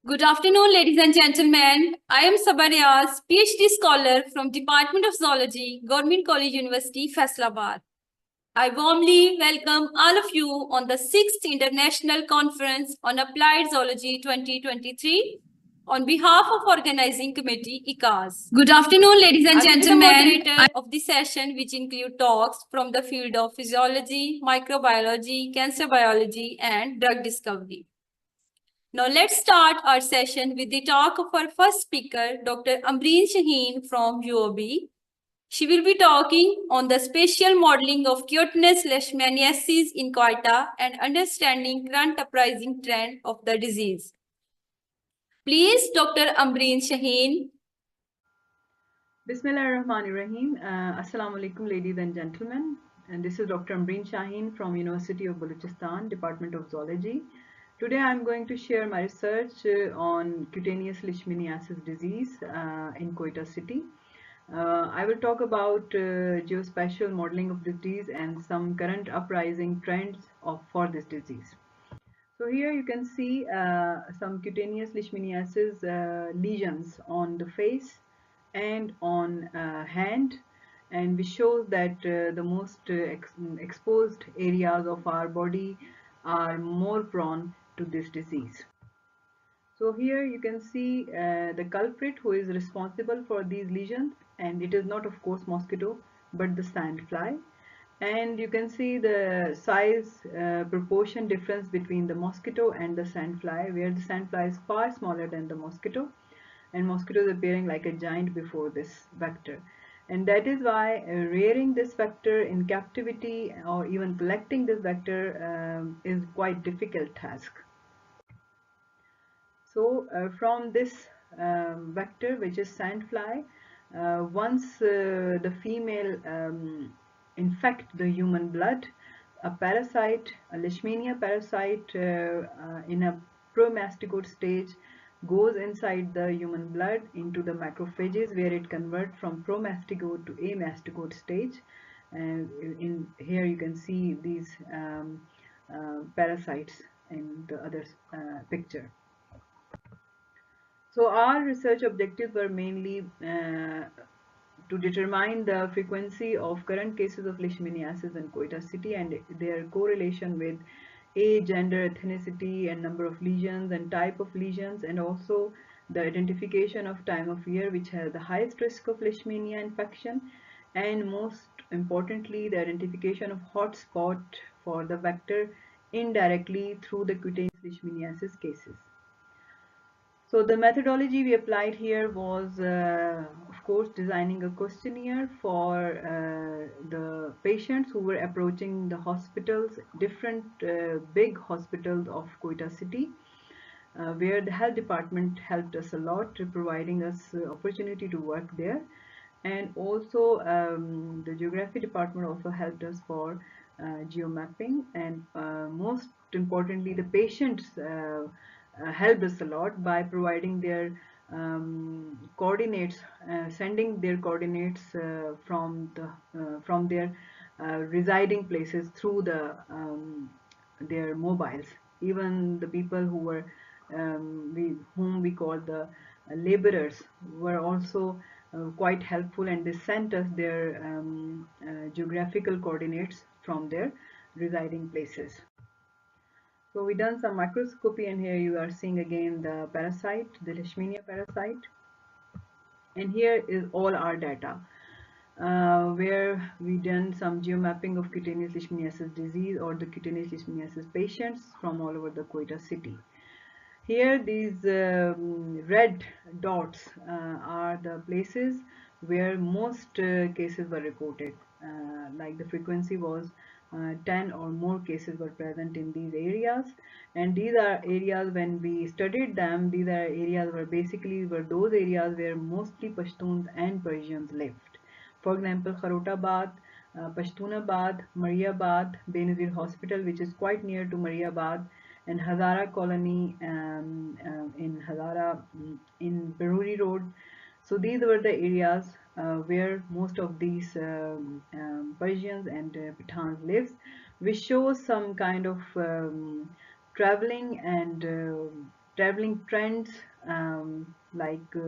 Good afternoon, ladies and gentlemen. I am Sabariyaz, PhD scholar from Department of Zoology, Government College University, Faisalabad. I warmly welcome all of you on the 6th International Conference on Applied Zoology 2023 on behalf of Organizing Committee ICAZ. Good afternoon, ladies and gentlemen. I will be the moderator of the session, which include talks from the field of physiology, microbiology, cancer biology, and drug discovery. Now let's start our session with the talk of our first speaker, Dr. Ambreen Shaheen from UOB. She will be talking on the spatial modeling of cutaneous leishmaniasis in goiter and understanding current uprising trend of the disease. Please, Dr. Ambreen Shaheen. Bismillahirrahmanirrahim. Assalamu alaikum, ladies and gentlemen. And this is Dr. Ambreen Shaheen from University of Balochistan, Department of Zoology. Today I'm going to share my research on cutaneous leishmaniasis disease in Quetta city. I will talk about geospatial modeling of disease and some current uprising trends for this disease. So here you can see some cutaneous leishmaniasis lesions on the face and on hand, and which shows that the most exposed areas of our body are more prone to this disease. So here you can see the culprit who is responsible for these lesions, and it is not of course mosquito but the sandfly. And you can see the size proportion difference between the mosquito and the sandfly, where the sandfly is far smaller than the mosquito, and mosquito is appearing like a giant before this vector. And that is why rearing this vector in captivity or even collecting this vector is quite difficult task. So from this vector, which is sandfly, once the female infect the human blood, a parasite, a leishmania parasite in a promastigote stage goes inside the human blood into the macrophages, where it converts from promastigote to amastigote stage. And in here you can see these parasites in the other picture. So our research objectives were mainly to determine the frequency of current cases of leishmaniasis in Quetta city and their correlation with age, gender, ethnicity, and number of lesions and type of lesions, and also the identification of time of year which has the highest risk of leishmania infection, and most importantly the identification of hotspot for the vector indirectly through the cutaneous leishmaniasis cases. So the methodology we applied here was, of course, designing a questionnaire for the patients who were approaching the hospitals, different big hospitals of Quetta city, where the health department helped us a lot, providing us opportunity to work there. And also the geography department also helped us for geomapping, and most importantly the patients helped us a lot by providing their coordinates, sending their coordinates from their residing places through their mobiles. Even the people who were whom we call the laborers were also quite helpful, and they sent us their geographical coordinates from their residing places. So we done some microscopy, and here you are seeing again the parasite, the leishmania parasite. And here is all our data, where we done some geomapping of cutaneous leishmaniasis disease or the cutaneous leishmaniasis patients from all over the Quetta city. Here these red dots are the places where most cases were reported, like the frequency was 10 or more cases were present in these areas. And these are areas, when we studied them, these are areas where basically were those areas where mostly Pashtuns and Persians lived. For example, Kharotabad, Pashtunabad, Mariabad, Benazir Hospital, which is quite near to Mariabad, and Hazara colony in Hazara in Beruri Road. So these were the areas where most of these Persians and Pathans lives, which shows some kind of traveling and traveling trends, like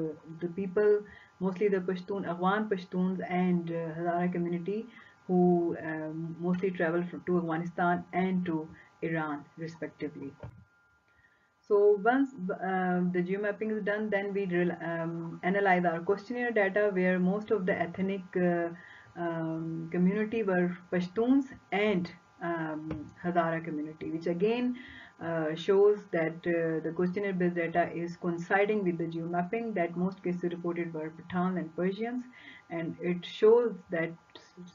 the people, mostly the Pashtun, Afghan Pashtuns and Hazara community, who mostly travel to Afghanistan and to Iran respectively. So once the geomapping is done, then we analyze our questionnaire data, where most of the ethnic community were Pashtuns and Hazara community, which again shows that the questionnaire based data is coinciding with the geomapping, that most cases reported were Pathan and Persians, and it shows that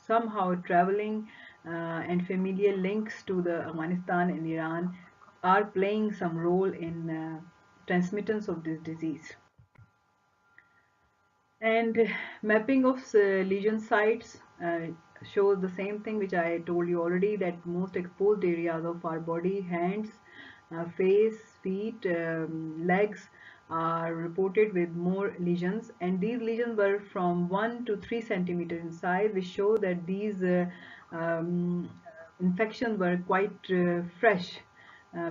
somehow traveling and familial links to the Afghanistan and Iran are playing some role in transmittance of this disease. And mapping of lesion sites shows the same thing which I told you already, that most exposed areas of our body, hands, face, feet, legs, are reported with more lesions, and these lesions were from 1 to 3 centimeters in size, which show that these infections were quite fresh.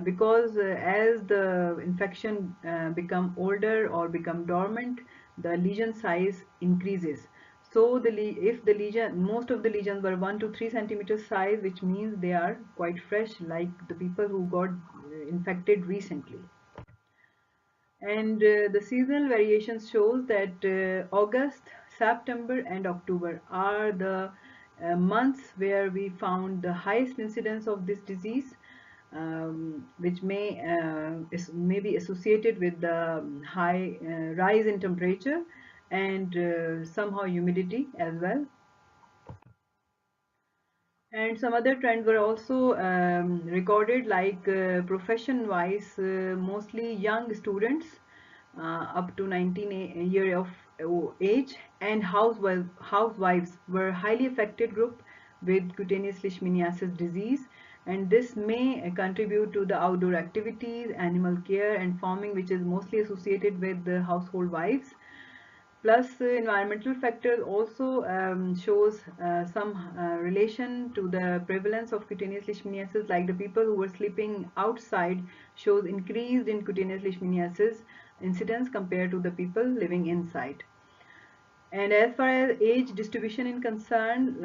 Because as the infection become older or become dormant, the lesion size increases. So if the lesion, most of the lesions were 1 to 3 centimeters size, which means they are quite fresh, like the people who got infected recently. And the seasonal variations shows that August, September and October are the months where we found the highest incidence of this disease, which may be associated with the high rise in temperature and somehow humidity as well. And some other trends were also recorded, like profession wise, mostly young students up to 19 year of age, and housewives were highly affected group with cutaneous leishmaniasis disease, and this may contribute to the outdoor activities, animal care and farming, which is mostly associated with the household wives. Plus environmental factors also shows some relation to the prevalence of cutaneous leishmaniasis, like the people who were sleeping outside shows increased in cutaneous leishmaniasis incidence compared to the people living inside. And as far as age distribution is concerned,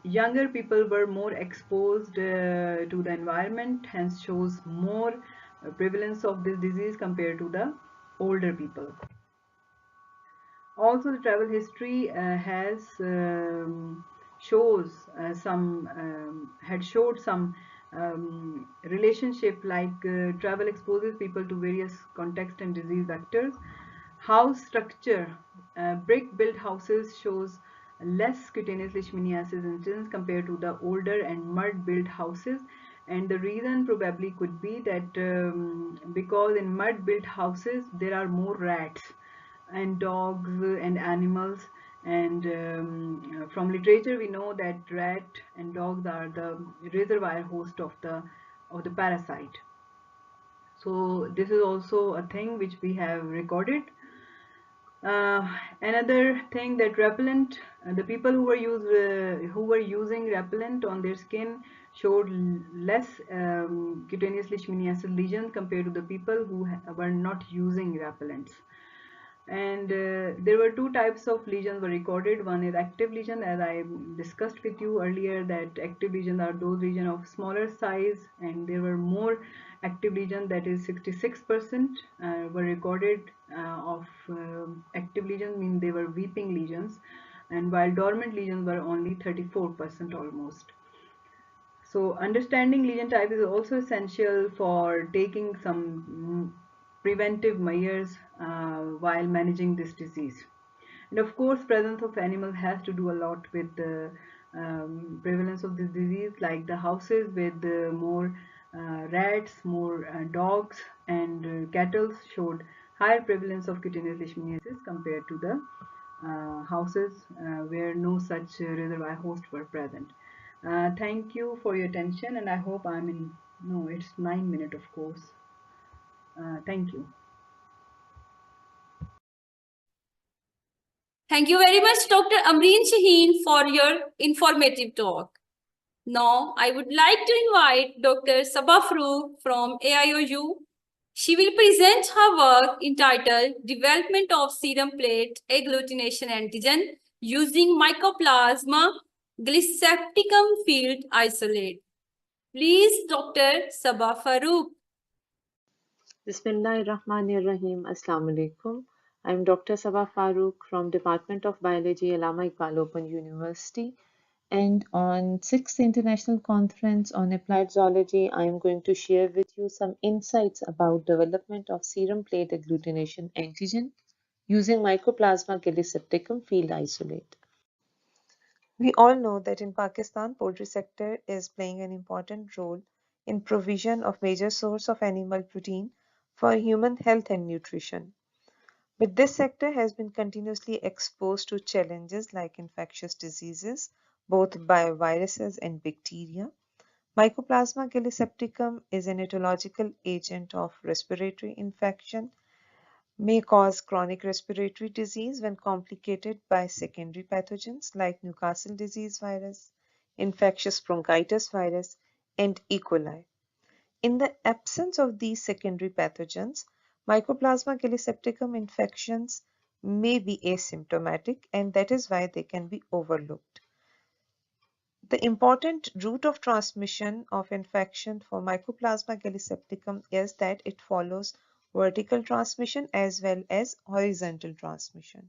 younger people were more exposed to the environment, hence shows more prevalence of this disease compared to the older people. Also, the travel history has shows some had showed some relationship, like travel exposes people to various context and disease vectors. House structure, brick built houses shows less cutaneous leishmaniasis incidence compared to the older and mud built houses, and the reason probably could be that because in mud built houses there are more rats and dogs and animals, and from literature we know that rat and dogs are the reservoir host of the parasite. So this is also a thing which we have recorded. Another thing, that repellent, the people who were using repellent on their skin showed less cutaneous leishmaniasis lesions compared to the people who were not using repellents. And there were two types of lesions were recorded. One is active lesion, as I discussed with you earlier, that active lesions are those lesions of smaller size, and there were more active lesions, that is 66% were recorded of active lesions, mean they were weeping lesions, and while dormant lesions were only 34% almost. So understanding lesion type is also essential for taking some preventive measures while managing this disease. And of course, presence of animals has to do a lot with the prevalence of this disease, like the houses with more rats, more dogs and cattle showed higher prevalence of cutaneous leishmaniasis compared to the houses where no such reservoir hosts were present. Thank you for your attention, and I hope I'm in, no, it's 9 minutes, of course. Thank you. Thank you very much, Dr. Amreen Shaheen, for your informative talk. Now, I would like to invite Dr. Sabah Farooq from AIOU She will present her work entitled Development of Serum Plate Agglutination Antigen using Mycoplasma glycepticum field isolate. Please, Dr. Sabah Farooq. Bismillahirrahmanirrahim. Assalamu alaikum. I'm Dr. Sabah Farooq from Department of Biology, Allama Iqbal Open University. And on 6th International Conference on Applied Zoology, I am going to share with you some insights about development of serum plate agglutination antigen using Mycoplasma glycepticum field isolate. We all know that in Pakistan, poultry sector is playing an important role in provision of major source of animal protein for human health and nutrition. But this sector has been continuously exposed to challenges like infectious diseases, both by viruses and bacteria. Mycoplasma glycepticum is an etological agent of respiratory infection, may cause chronic respiratory disease when complicated by secondary pathogens like Newcastle disease virus, infectious bronchitis virus, and E. coli. In the absence of these secondary pathogens, Mycoplasma glycepticum infections may be asymptomatic, and that is why they can be overlooked. The important route of transmission of infection for Mycoplasma glycepticum is that it follows vertical transmission as well as horizontal transmission.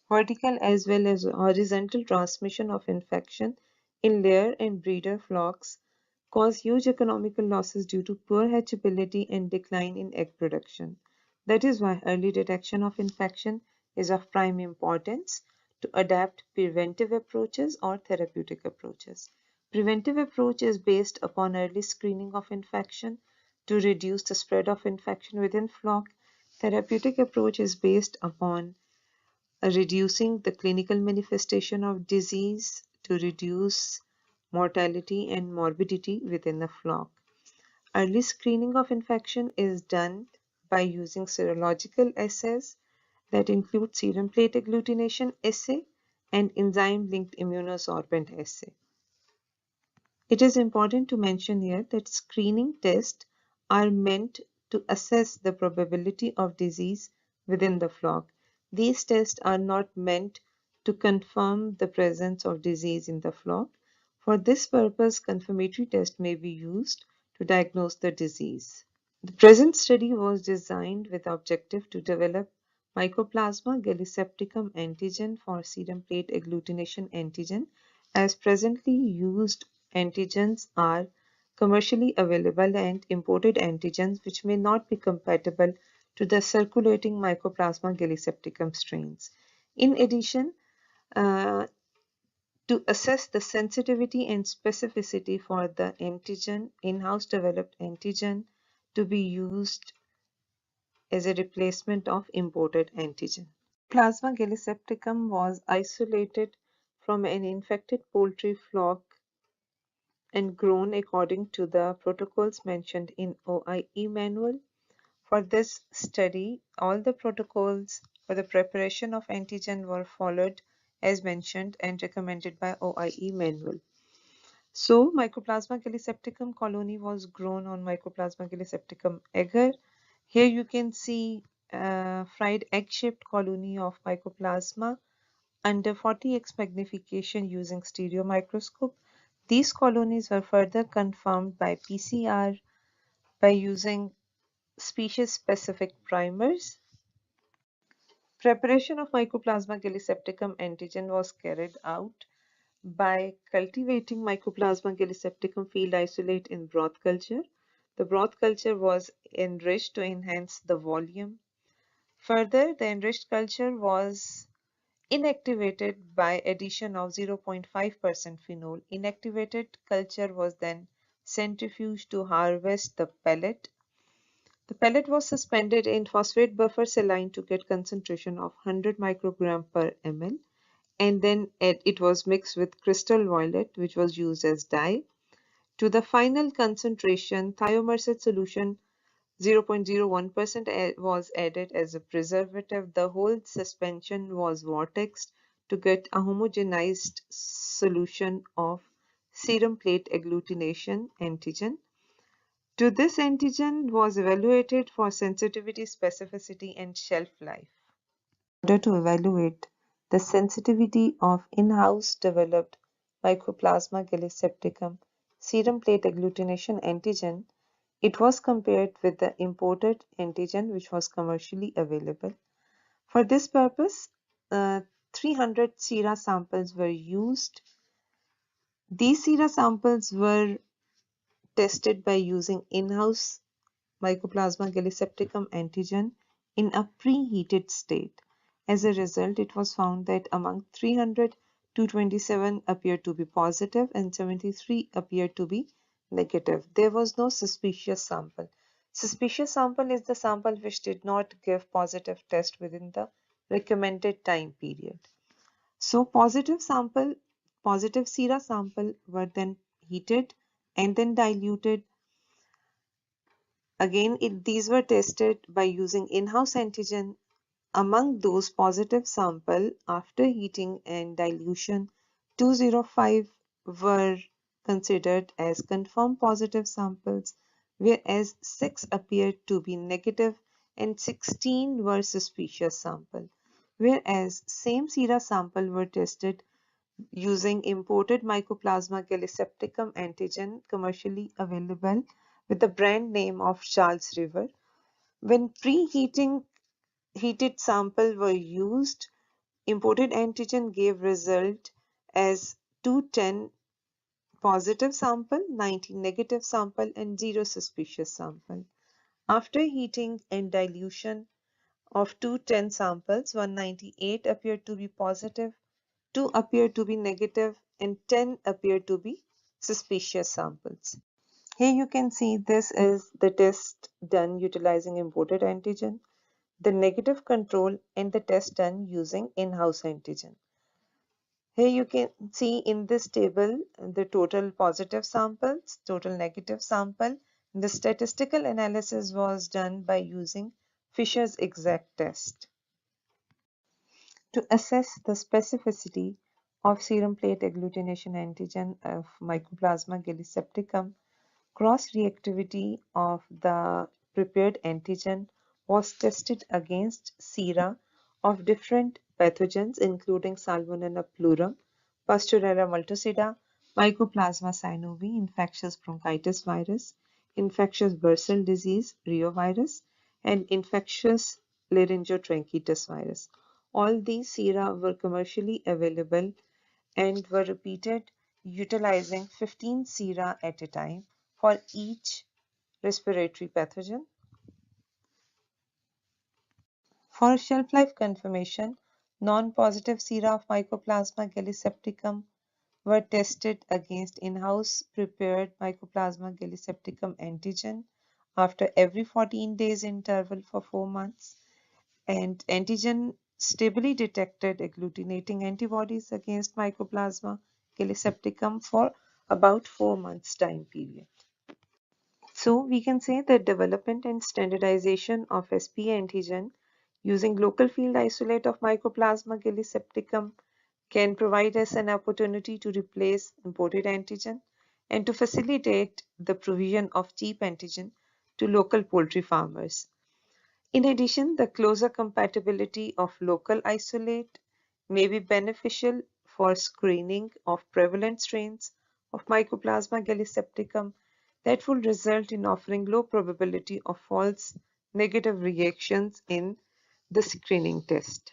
Vertical as well as horizontal transmission of infection in layer and breeder flocks cause huge economical losses due to poor hatchability and decline in egg production. That is why early detection of infection is of prime importance to adapt preventive approaches or therapeutic approaches. Preventive approach is based upon early screening of infection to reduce the spread of infection within flock. Therapeutic approach is based upon reducing the clinical manifestation of disease to reduce mortality and morbidity within the flock. Early screening of infection is done by using serological assays that include serum plate agglutination assay and enzyme-linked immunosorbent assay. It is important to mention here that screening tests are meant to assess the probability of disease within the flock. These tests are not meant to confirm the presence of disease in the flock. For this purpose, confirmatory tests may be used to diagnose the disease. The present study was designed with the objective to develop Mycoplasma glycepticum antigen for serum plate agglutination antigen, as presently used antigens are commercially available and imported antigens which may not be compatible to the circulating Mycoplasma glycepticum strains. In addition, to assess the sensitivity and specificity for the antigen, in-house developed antigen to be used as a replacement of imported antigen. Plasma glycepticum was isolated from an infected poultry flock and grown according to the protocols mentioned in OIE manual. For this study, all the protocols for the preparation of antigen were followed as mentioned and recommended by OIE manual. So, Mycoplasma glycepticum colony was grown on Mycoplasma glycepticum agar. Here you can see a fried egg-shaped colony of Mycoplasma under 40x magnification using stereo microscope. These colonies were further confirmed by PCR by using species-specific primers. Preparation of Mycoplasma glycepticum antigen was carried out by cultivating Mycoplasma glycepticum field isolate in broth culture. The broth culture was enriched to enhance the volume. Further, the enriched culture was inactivated by addition of 0.5% phenol. Inactivated culture was then centrifuged to harvest the pellet. The pellet was suspended in phosphate buffer saline to get concentration of 100 microgram per ml, and then it was mixed with crystal violet, which was used as dye. To the final concentration, thiomersate solution 0.01% was added as a preservative. The whole suspension was vortexed to get a homogenized solution of serum plate agglutination antigen. To this antigen was evaluated for sensitivity, specificity, and shelf life. In order to evaluate the sensitivity of in-house developed Mycoplasma gallisepticum serum plate agglutination antigen, it was compared with the imported antigen which was commercially available. For this purpose, 300 sera samples were used. These sera samples were tested by using in-house Mycoplasma gallisepticum antigen in a preheated state. As a result, it was found that among 300, 227 appeared to be positive and 73 appeared to be negative. There was no suspicious sample. Suspicious sample is the sample which did not give positive test within the recommended time period. So positive sera sample were then heated and then diluted. Again, these were tested by using in-house antigen. Among those positive sample, after heating and dilution, 205 were considered as confirmed positive samples, whereas 6 appeared to be negative and 16 were suspicious sample. Whereas same sera sample were tested using imported Mycoplasma gallisepticum antigen commercially available with the brand name of Charles River. When heated sample were used, imported antigen gave result as 210 positive sample, 19 negative sample and 0 suspicious sample. After heating and dilution of 210 samples, 198 appeared to be positive, 2 appeared to be negative and 10 appeared to be suspicious samples. Here you can see this is the test done utilizing imported antigen, the negative control and the test done using in-house antigen. Here you can see in this table the total positive samples, total negative sample. The statistical analysis was done by using Fisher's exact test. To assess the specificity of serum plate agglutination antigen of Mycoplasma gallisepticum, cross-reactivity of the prepared antigen was tested against sera of different pathogens including Salmonella plurum, Pastorella multocida, Mycoplasma synovium, infectious bronchitis virus, infectious bursal disease, reovirus, and infectious laryngotracheitis virus. All these sera were commercially available and were repeated utilizing 15 sera at a time for each respiratory pathogen. For shelf life confirmation, non-positive sera of Mycoplasma gallisepticum were tested against in-house prepared Mycoplasma gallisepticum antigen after every 14 days interval for 4 months, and antigen stably detected agglutinating antibodies against Mycoplasma gallisepticum for about 4 months time period. So we can say that development and standardization of SP antigen using local field isolate of Mycoplasma gallisepticum can provide us an opportunity to replace imported antigen and to facilitate the provision of cheap antigen to local poultry farmers. In addition, the closer compatibility of local isolate may be beneficial for screening of prevalent strains of Mycoplasma gallisepticum that will result in offering low probability of false negative reactions in the screening test.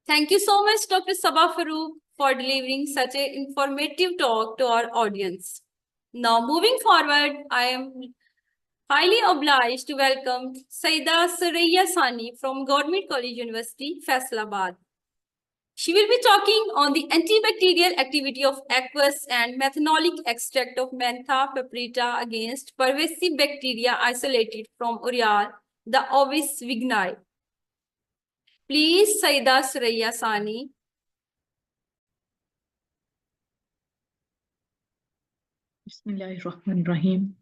Thank you so much, Dr. Sabah Farooq, for delivering such an informative talk to our audience. Now, moving forward, I am highly obliged to welcome Saida Suraya Sani from Government College University, Faisalabad. She will be talking on the antibacterial activity of aqueous and methanolic extract of mentha paprika against pervasive bacteria isolated from Urial, the Ovis vigni. Please, Saida Suraya Sani. Bismillahirrahmanirrahim.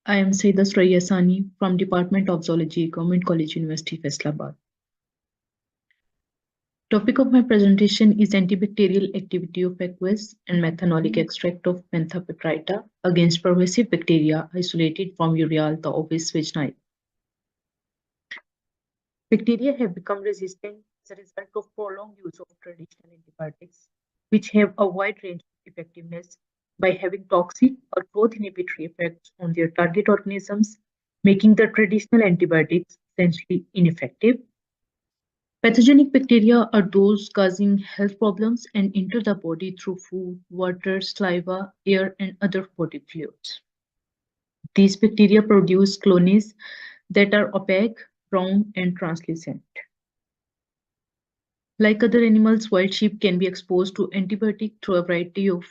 I am Saida Suraya Sani from Department of Zoology, Government College University, Faisalabad. Topic of my presentation is antibacterial activity of aqueous and methanolic extract of Mentha piperita against pervasive bacteria isolated from Ureal, the Ovis vaginae. Bacteria have become resistant as a result of prolonged use of traditional antibiotics, which have a wide range of effectiveness by having toxic or growth inhibitory effects on their target organisms, making the traditional antibiotics essentially ineffective. Pathogenic bacteria are those causing health problems and enter the body through food, water, saliva, air, and other body fluids. These bacteria produce colonies that are opaque, brown, and translucent. Like other animals, wild sheep can be exposed to antibiotic through a variety of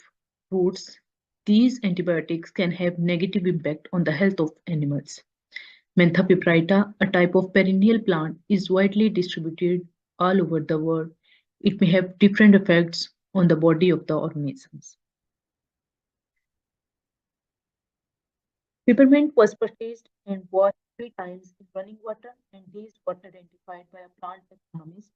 routes. These antibiotics can have negative impact on the health of animals. Mentha piperita, a type of perennial plant, is widely distributed all over the world. It may have different effects on the body of the organisms. Peppermint was purchased and washed 3 times in running water, and these were identified by a plant taxonomist.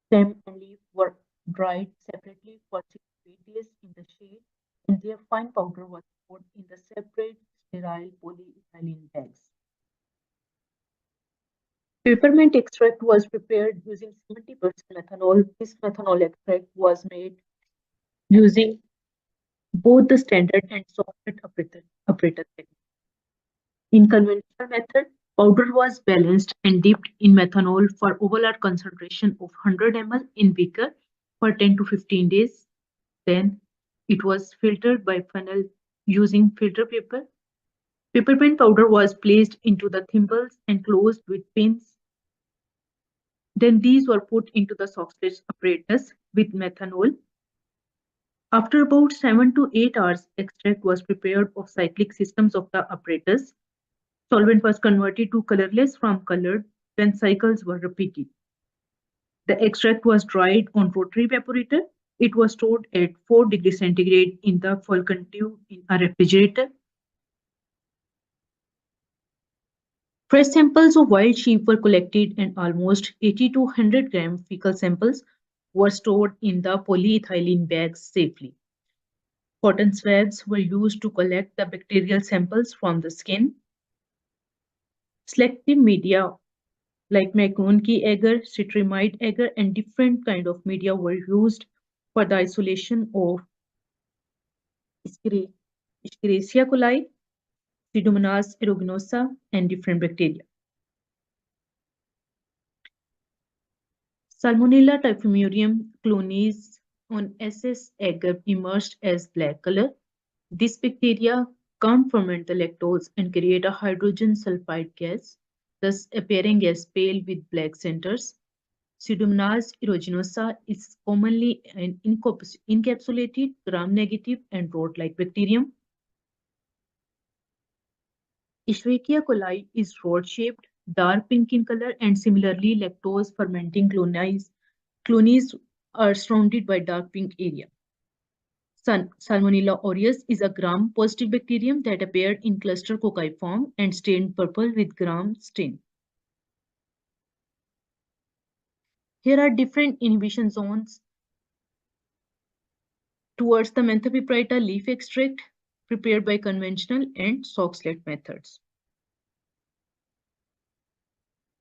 Stem and leaf were dried separately for 6 to 8 days in the shade, and their fine powder was poured in the separate sterile polyethylene bags. Peppermint extract was prepared using 70% methanol. This methanol extract was made using both the standard and solvent apparatus technique. In conventional method, powder was balanced and dipped in methanol for overall concentration of 100 ml in beaker for 10 to 15 days. Then it was filtered by funnel using filter paper. Peppermint powder was placed into the thimbles and closed with pins. Then these were put into the sausage apparatus with methanol. After about 7 to 8 hours, extract was prepared of cyclic systems of the apparatus. Solvent was converted to colorless from colored, then cycles were repeated. The extract was dried on rotary evaporator. It was stored at 4 degrees centigrade in the Falcon tube in a refrigerator. Fresh samples of wild sheep were collected and almost 80 to 100 gram fecal samples were stored in the polyethylene bags safely. Cotton swabs were used to collect the bacterial samples from the skin. Selective media like McConkey agar, citramide agar, and different kind of media were used for the isolation of Escherichia coli, Pseudomonas aeruginosa, and different bacteria. Salmonella typhimurium clonies on SS agar emerged as black color. This bacteria can't ferment the lactose and create a hydrogen sulfide gas, thus appearing as pale with black centers. Pseudomonas aeruginosa is commonly an encapsulated, gram-negative, and rod-like bacterium. Escherichia coli is rod-shaped, dark pink in color, and similarly, lactose-fermenting clonies are surrounded by dark pink area. Salmonella aureus is a gram-positive bacterium that appeared in cluster cocci form and stained purple with gram stain. Here are different inhibition zones towards the Mentha piperita leaf extract prepared by conventional and sock slit methods.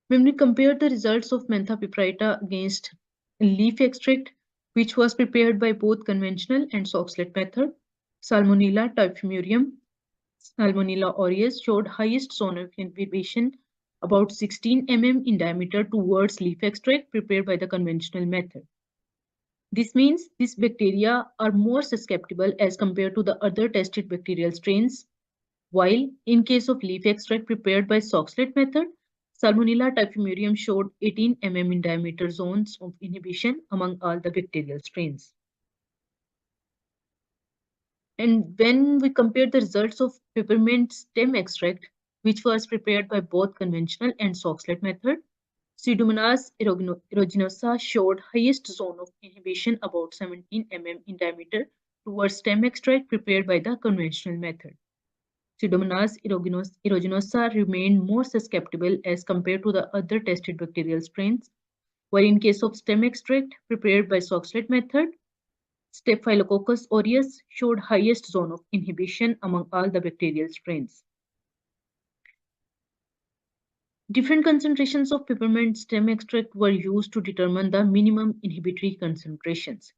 When we compare the results of Mentha piperita against leaf extract, which was prepared by both conventional and sock slit method, Salmonella typhimurium, Salmonella aureus showed highest zone of inhibition about 16 mm in diameter towards leaf extract prepared by the conventional method. This means these bacteria are more susceptible as compared to the other tested bacterial strains, while in case of leaf extract prepared by sock slit method, Salmonella typhimurium showed 18 mm in diameter zones of inhibition among all the bacterial strains. And when we compare the results of peppermint stem extract, which was prepared by both conventional and sock slit method, Pseudomonas aeruginosa showed highest zone of inhibition about 17 mm in diameter towards stem extract prepared by the conventional method. Pseudomonas aeruginosa remained more susceptible as compared to the other tested bacterial strains, while in case of stem extract prepared by Soxhlet method, Staphylococcus aureus showed highest zone of inhibition among all the bacterial strains. Different concentrations of peppermint stem extract were used to determine the minimum inhibitory concentrations.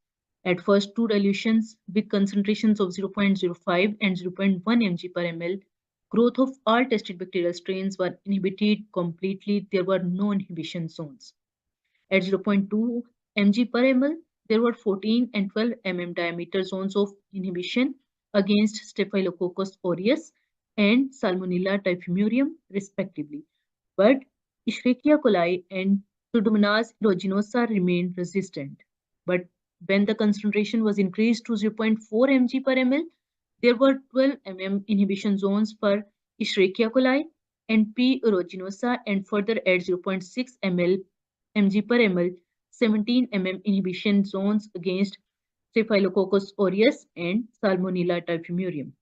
At first, two dilutions with concentrations of 0.05 and 0.1 mg per ml, growth of all tested bacterial strains were inhibited completely. There were no inhibition zones. At 0.2 mg per ml, there were 14 and 12 mm diameter zones of inhibition against Staphylococcus aureus and Salmonella typhimurium, respectively. But Escherichia coli and Pseudomonas aeruginosa remained resistant. But when the concentration was increased to 0.4 mg per ml, there were 12 mm inhibition zones for Escherichia coli and P. aeruginosa, and further at 0.6 mg per ml, 17 mm inhibition zones against Staphylococcus aureus and Salmonella typhimurium.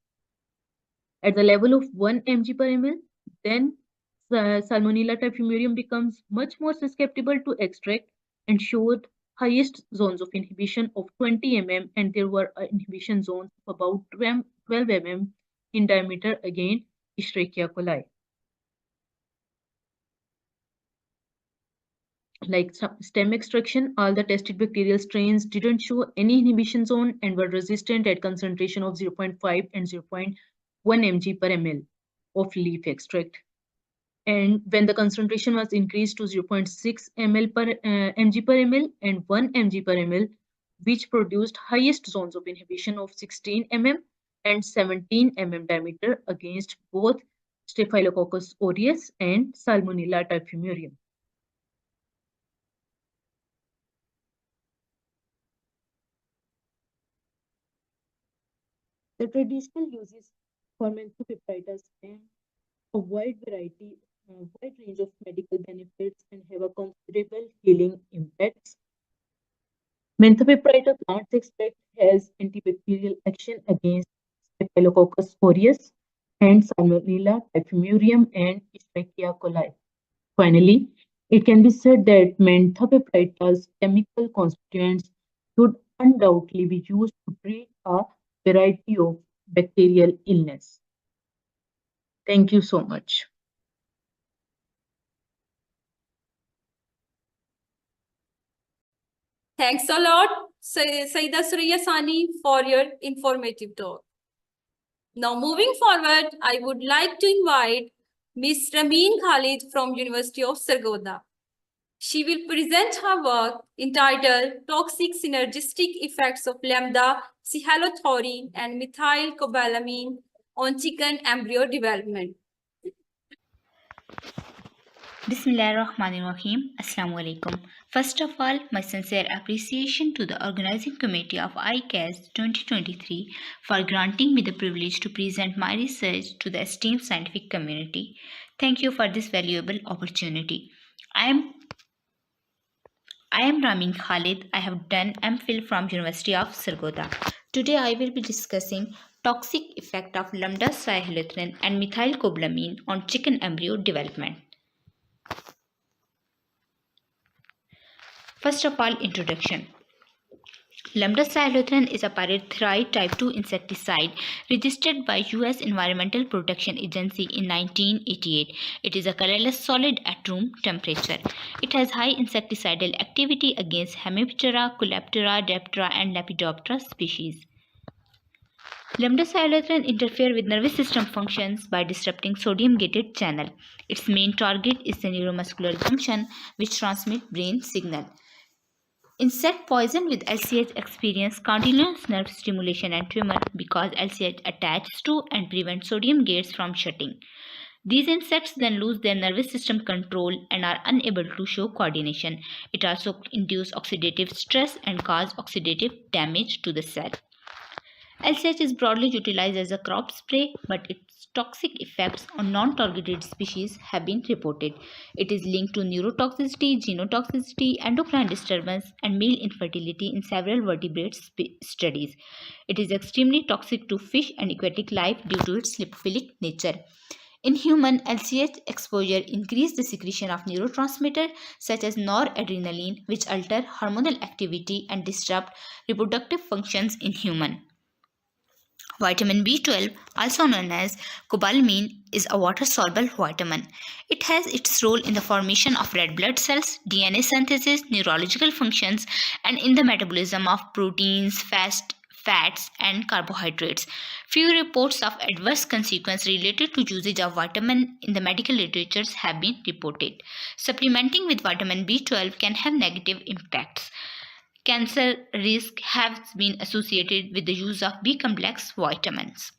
At the level of 1 mg per ml, then Salmonella typhimurium becomes much more susceptible to extract and showed highest zones of inhibition of 20 mm, and there were inhibition zones of about 12 mm in diameter against Escherichia coli. Like stem extraction, all the tested bacterial strains didn't show any inhibition zone and were resistant at concentration of 0.5 and 0.1 mg per ml of leaf extract. And when the concentration was increased to 0.6 mg per ml and 1 mg per ml, which produced highest zones of inhibition of 16 mm and 17 mm diameter against both Staphylococcus aureus and Salmonella typhimurium. The traditional uses for menthopipritis and a wide range of medical benefits and have a considerable healing impacts. Menthopiprita plant extract has antibacterial action against Staphylococcus aureus and Salmonella typhimurium and Escherichia coli. Finally, it can be said that menthopiprita's chemical constituents should undoubtedly be used to treat a variety of bacterial illness. Thank you so much. Thanks a lot, Saida Surya Sani, for your informative talk. Now, moving forward, I would like to invite Ms. Rameen Khalid from University of Sargodha. She will present her work entitled Toxic Synergistic Effects of Lambda Cihalothorin and Methylcobalamin on Chicken Embryo Development. Bismillahirrahmanirrahim. Assalamu alaikum. First of all, my sincere appreciation to the organizing committee of ICAZ-2023 for granting me the privilege to present my research to the esteemed scientific community. Thank you for this valuable opportunity. I am Rameen Khalid. I have done MPhil from University of Sargodha. Today I will be discussing toxic effect of lambda cyhalothrin and methylcobalamin on chicken embryo development. First of all, introduction. Lambda cyhalothrin is a pyrethroid type 2 insecticide registered by US Environmental Protection Agency in 1988. It is a colorless solid at room temperature. It has high insecticidal activity against Hemiptera, Coleoptera, Diptera and Lepidoptera species. Lambda cyhalothrin interfere with nervous system functions by disrupting sodium-gated channel. Its main target is the neuromuscular junction, which transmit brain signal. Insect poison with LCH experience continuous nerve stimulation and tremor because LCH attaches to and prevents sodium gates from shutting. These insects then lose their nervous system control and are unable to show coordination. It also induces oxidative stress and causes oxidative damage to the cell. LCH is broadly utilized as a crop spray, but its toxic effects on non-targeted species have been reported. It is linked to neurotoxicity, genotoxicity, endocrine disturbance, and male infertility in several vertebrate studies. It is extremely toxic to fish and aquatic life due to its lipophilic nature. In human, LCH exposure increases the secretion of neurotransmitters such as noradrenaline, which alter hormonal activity and disrupt reproductive functions in human. Vitamin B12, also known as cobalamin, is a water-soluble vitamin. It has its role in the formation of red blood cells, DNA synthesis, neurological functions, and in the metabolism of proteins, fats, and carbohydrates. Few reports of adverse consequences related to usage of vitamin in the medical literature have been reported. Supplementing with vitamin B12 can have negative impacts. Cancer risk has been associated with the use of B-complex vitamins.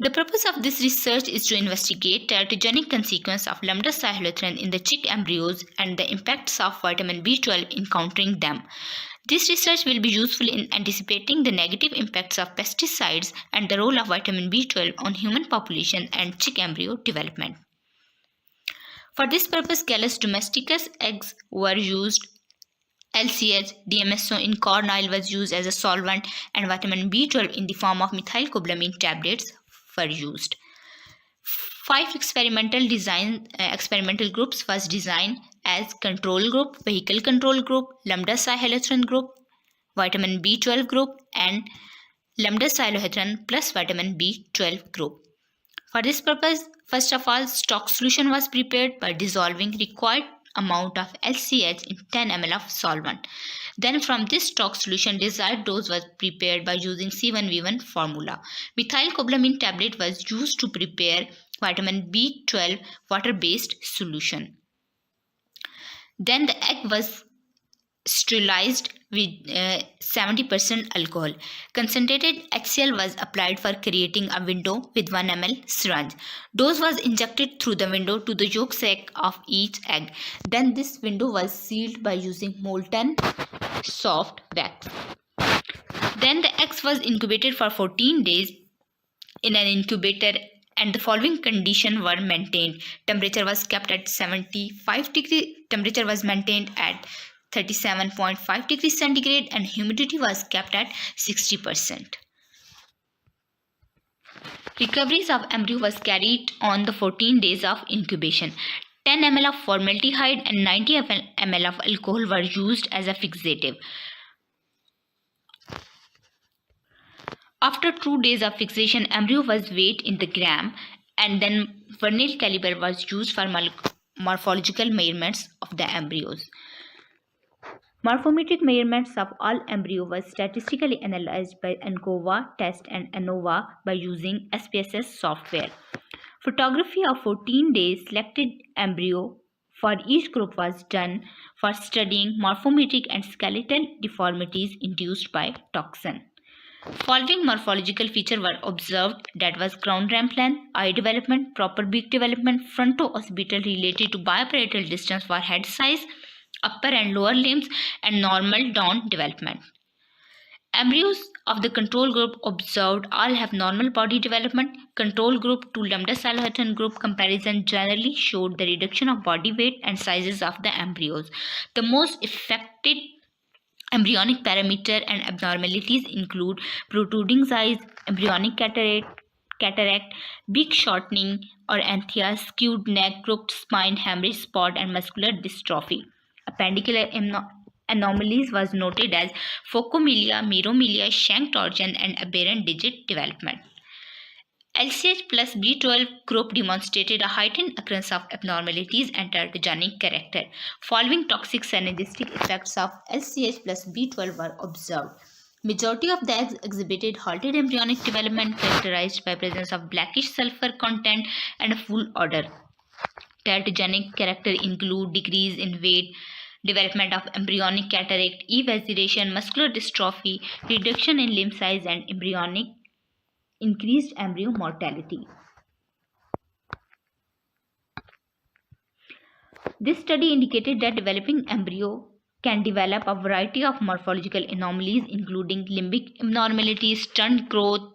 The purpose of this research is to investigate teratogenic consequences of lambda cyhalothrin in the chick embryos and the impacts of vitamin B12 in countering them. This research will be useful in anticipating the negative impacts of pesticides and the role of vitamin B12 on human population and chick embryo development. For this purpose, Gallus domesticus eggs were used. LCH DMSO in corn oil was used as a solvent, and vitamin B12 in the form of methylcobalamin tablets were used. 5 experimental groups was designed as control group, vehicle control group, lambda cyhalothrin group, vitamin B12 group, and lambda cyhalothrin plus vitamin B12 group. For this purpose, first of all, stock solution was prepared by dissolving required amount of LCH in 10 ml of solvent. Then from this stock solution, desired dose was prepared by using C1V1 formula. Methylcobalamin tablet was used to prepare vitamin B12 water-based solution. Then the egg was sterilized with 70% alcohol. Concentrated HCl was applied for creating a window with 1 ml syringe. Dose was injected through the window to the yolk sac of each egg. Then this window was sealed by using molten soft wax. Then the eggs was incubated for 14 days in an incubator, and the following conditions were maintained. Temperature was kept at 75 degrees. Temperature was maintained at 37.5 degrees centigrade, and humidity was kept at 60%. Recoveries of embryo was carried on the 14 days of incubation. 10 ml of formaldehyde and 90 ml of alcohol were used as a fixative. After 2 days of fixation, embryo was weighed in the gram, and then Vernal caliber was used for morphological measurements of the embryos. Morphometric measurements of all embryo was statistically analyzed by ANCOVA test and ANOVA by using SPSS software. Photography of 14 days selected embryo for each group was done for studying morphometric and skeletal deformities induced by toxin. Following morphological features were observed, that was crown ramp length, eye development, proper beak development, fronto-occipital related to biparietal distance for head size, upper and lower limbs, and normal dawn development. Embryos of the control group observed all have normal body development. Control group to lambda cyhalothrin group comparison generally showed the reduction of body weight and sizes of the embryos. The most affected embryonic parameter and abnormalities include protruding eyes, embryonic cataract, beak shortening or anthia, skewed neck, crooked spine, hemorrhage spot, and muscular dystrophy. Appendicular anomalies was noted as phocomelia, meromelia, shank torsion, and aberrant digit development. LCH plus B12 group demonstrated a heightened occurrence of abnormalities and teratogenic character. Following toxic synergistic effects of LCH plus B12 were observed. Majority of the eggs exhibited halted embryonic development characterized by presence of blackish sulfur content and a full odor. Teratogenic character include decrease in weight, development of embryonic cataract, evacuation, muscular dystrophy, reduction in limb size, and increased embryo mortality. This study indicated that developing embryo can develop a variety of morphological anomalies including limbic abnormalities, stunt growth,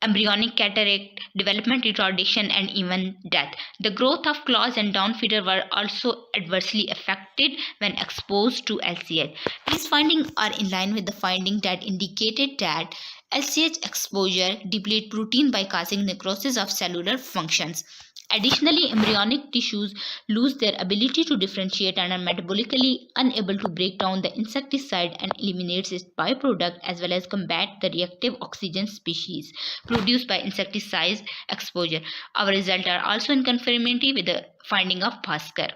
embryonic cataract, development retardation, and even death. The growth of claws and down feeder were also adversely affected when exposed to LCH. These findings are in line with the finding that indicated that LCH exposure deplete protein by causing necrosis of cellular functions. Additionally, embryonic tissues lose their ability to differentiate and are metabolically unable to break down the insecticide and eliminates its byproduct, as well as combat the reactive oxygen species produced by insecticide exposure. Our results are also in conformity with the finding of Bhaskar.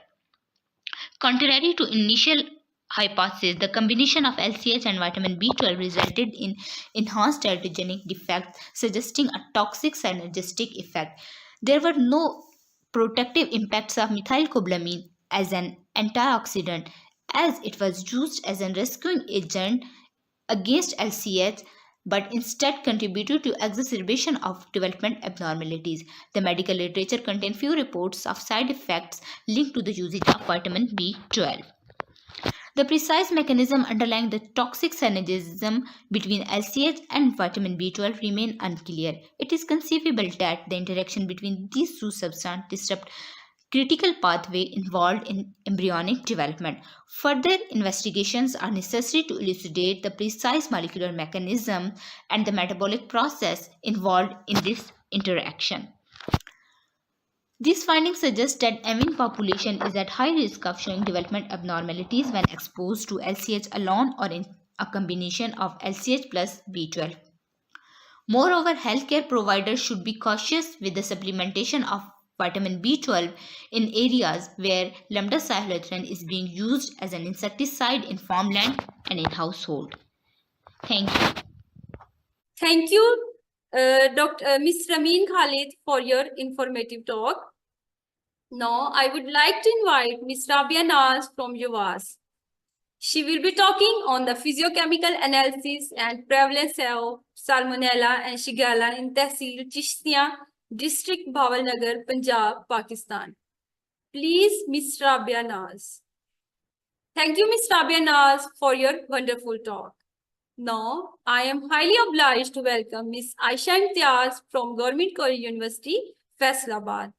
Contrary to initial hypothesis, the combination of LCH and vitamin B12 resulted in enhanced teratogenic defects, suggesting a toxic synergistic effect. There were no protective impacts of methylcobalamin as an antioxidant, as it was used as a rescuing agent against LCH, but instead contributed to exacerbation of development abnormalities. The medical literature contains few reports of side effects linked to the usage of vitamin B12. The precise mechanism underlying the toxic synergism between LCH and vitamin B12 remain unclear. It is conceivable that the interaction between these two substances disrupt critical pathway involved in embryonic development. Further investigations are necessary to elucidate the precise molecular mechanism and the metabolic process involved in this interaction. These findings suggest that amine population is at high risk of showing development abnormalities when exposed to LCH alone or in a combination of LCH plus B12. Moreover, healthcare providers should be cautious with the supplementation of vitamin B12 in areas where lambda-cyhalothrin is being used as an insecticide in farmland and in household. Thank you. Thank you, Dr. Ms. Ramin Khalid, for your informative talk. Now, I would like to invite Ms. Rabia Naz from UAS. She will be talking on the physiochemical analysis and prevalence of Salmonella and Shigella in Tehsil Chishtiya, District Bawalnagar, Punjab, Pakistan. Please, Ms. Rabia Naz. Thank you, Ms. Rabia Naz, for your wonderful talk. Now, I am highly obliged to welcome Ms. Aisha Imtiaz from Government College University, Faisalabad.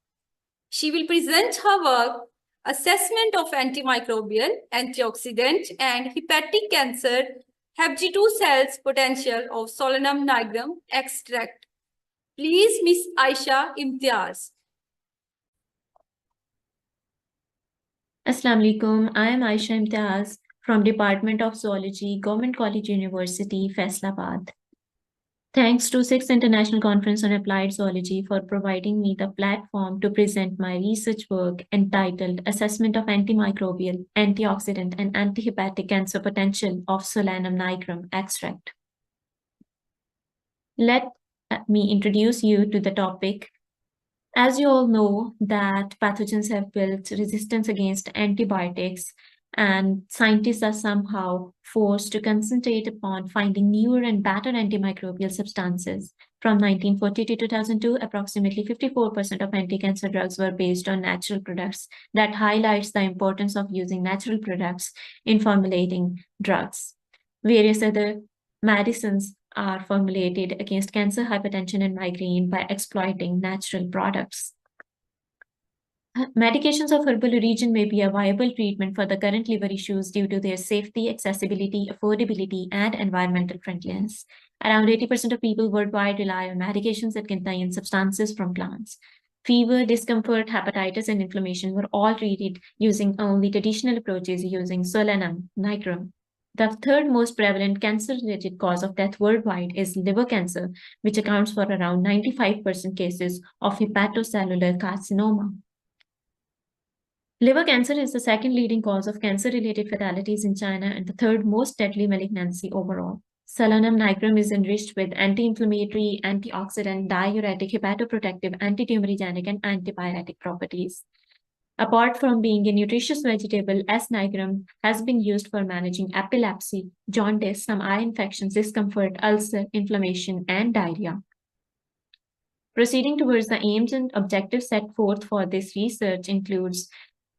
She will present her work, Assessment of Antimicrobial, Antioxidant, and Hepatic Cancer, HepG2 cells potential of Solanum nigrum extract. Please, Ms. Aisha Imtiaz. Assalamu alaikum. I am Aisha Imtiaz from Department of Zoology, Government College University, Faisalabad. Thanks to 6th International Conference on Applied Zoology for providing me the platform to present my research work entitled Assessment of Antimicrobial, Antioxidant, and Antihepatic Cancer Potential of Solanum nigrum extract. Let me introduce you to the topic. As you all know that pathogens have built resistance against antibiotics, and scientists are somehow forced to concentrate upon finding newer and better antimicrobial substances. From 1940 to 2002, approximately 54% of anti-cancer drugs were based on natural products. That highlights the importance of using natural products in formulating drugs. Various other medicines are formulated against cancer, hypertension, and migraine by exploiting natural products. Medications of herbal origin may be a viable treatment for the current liver issues due to their safety, accessibility, affordability, and environmental friendliness. Around 80% of people worldwide rely on medications that contain substances from plants. Fever, discomfort, hepatitis, and inflammation were all treated using only traditional approaches using Solanum nigrum. The third most prevalent cancer-related cause of death worldwide is liver cancer, which accounts for around 95% cases of hepatocellular carcinoma. Liver cancer is the second leading cause of cancer-related fatalities in China and the third most deadly malignancy overall. Solanum nigrum is enriched with anti-inflammatory, antioxidant, diuretic, hepatoprotective, antitumorigenic, and antipyretic properties. Apart from being a nutritious vegetable, S. nigrum has been used for managing epilepsy, jaundice, some eye infections, discomfort, ulcer, inflammation, and diarrhea. Proceeding towards the aims and objectives set forth for this research includes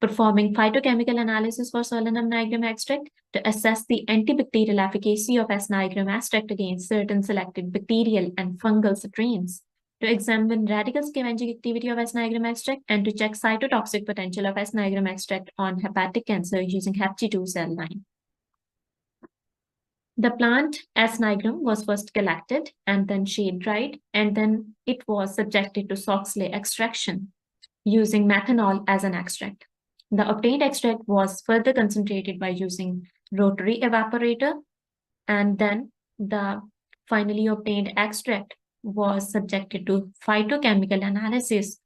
performing phytochemical analysis for Solanum nigrum extract to assess the antibacterial efficacy of S. nigrum extract against certain selected bacterial and fungal strains, to examine radical scavenging activity of S. nigrum extract, and to check cytotoxic potential of S. nigrum extract on hepatic cancer using HepG2 cell line. The plant S. nigrum was first collected and then shade dried, and then it was subjected to Soxley extraction using methanol as an extract. The obtained extract was further concentrated by using rotary evaporator, and then the finally obtained extract was subjected to phytochemical analysis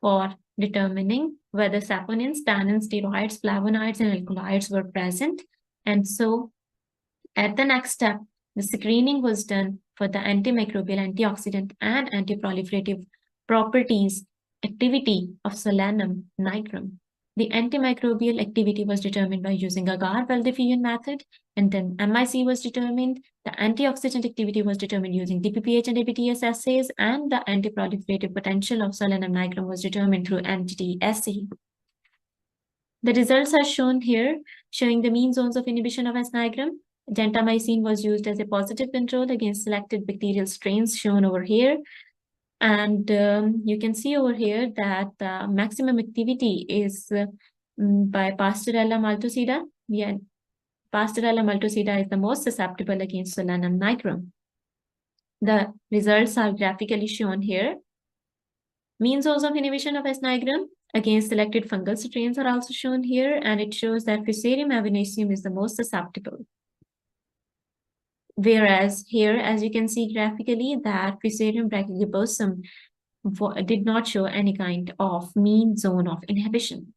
for determining whether saponins, tannins, steroids, flavonoids, and alkaloids were present. And so at the next step, the screening was done for the antimicrobial, antioxidant, and antiproliferative properties activity of Solanum nigrum. The antimicrobial activity was determined by using agar-Valdivieson method, and then MIC was determined. The antioxidant activity was determined using DPPH and ABTS assays, and the antiproliferative potential of Solanum nigrum was determined through MTT assay. The results are shown here, showing the mean zones of inhibition of S. nigrum. Gentamicin was used as a positive control against selected bacterial strains shown over here. And you can see over here that the maximum activity is by Pastorella maltosida. Pastorella maltosida is the most susceptible against Solanum nigrum. The results are graphically shown here. Mean zones of inhibition of S. nigrum against selected fungal strains are also shown here, and it shows that Fusarium avinaceum is the most susceptible. Whereas here, as you can see graphically, that Fusarium brachygibosum did not show any kind of mean zone of inhibition.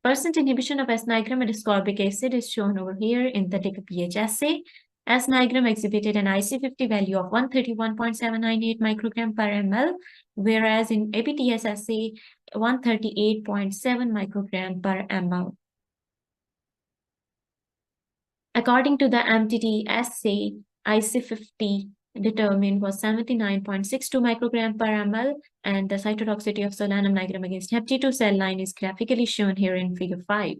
Percent inhibition of S. nigrum and ascorbic acid is shown over here in the DPPH assay. S. nigrum exhibited an IC50 value of 131.798 microgram per ml, whereas in ABTS assay, 138.7 microgram per ml. According to the MTT assay, IC50 determined was 79.62 microgram per ml, and the cytotoxicity of Solanum nigrum against Hep2 cell line is graphically shown here in figure 5.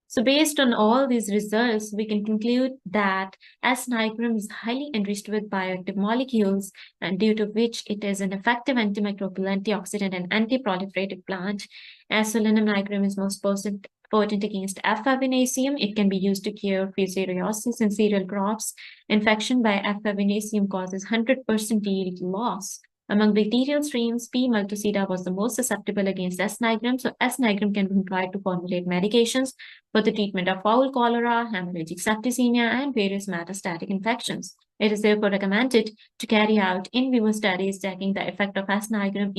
So based on all these results, we can conclude that S. nigrum is highly enriched with bioactive molecules, and due to which it is an effective antimicrobial, antioxidant, and antiproliferative plant. As Solanum nigrum is most potent against F. avinaceum, it can be used to cure fusariosis in cereal crops. Infection by F. avinaceum causes 100% yield loss. Among bacterial strains, P. maltosida was the most susceptible against S. nigrum, so S. nigrum can be employed to formulate medications for the treatment of fowl cholera, hemorrhagic septicemia, and various metastatic infections. It is therefore recommended to carry out in vivo studies checking the effect of S. nigrum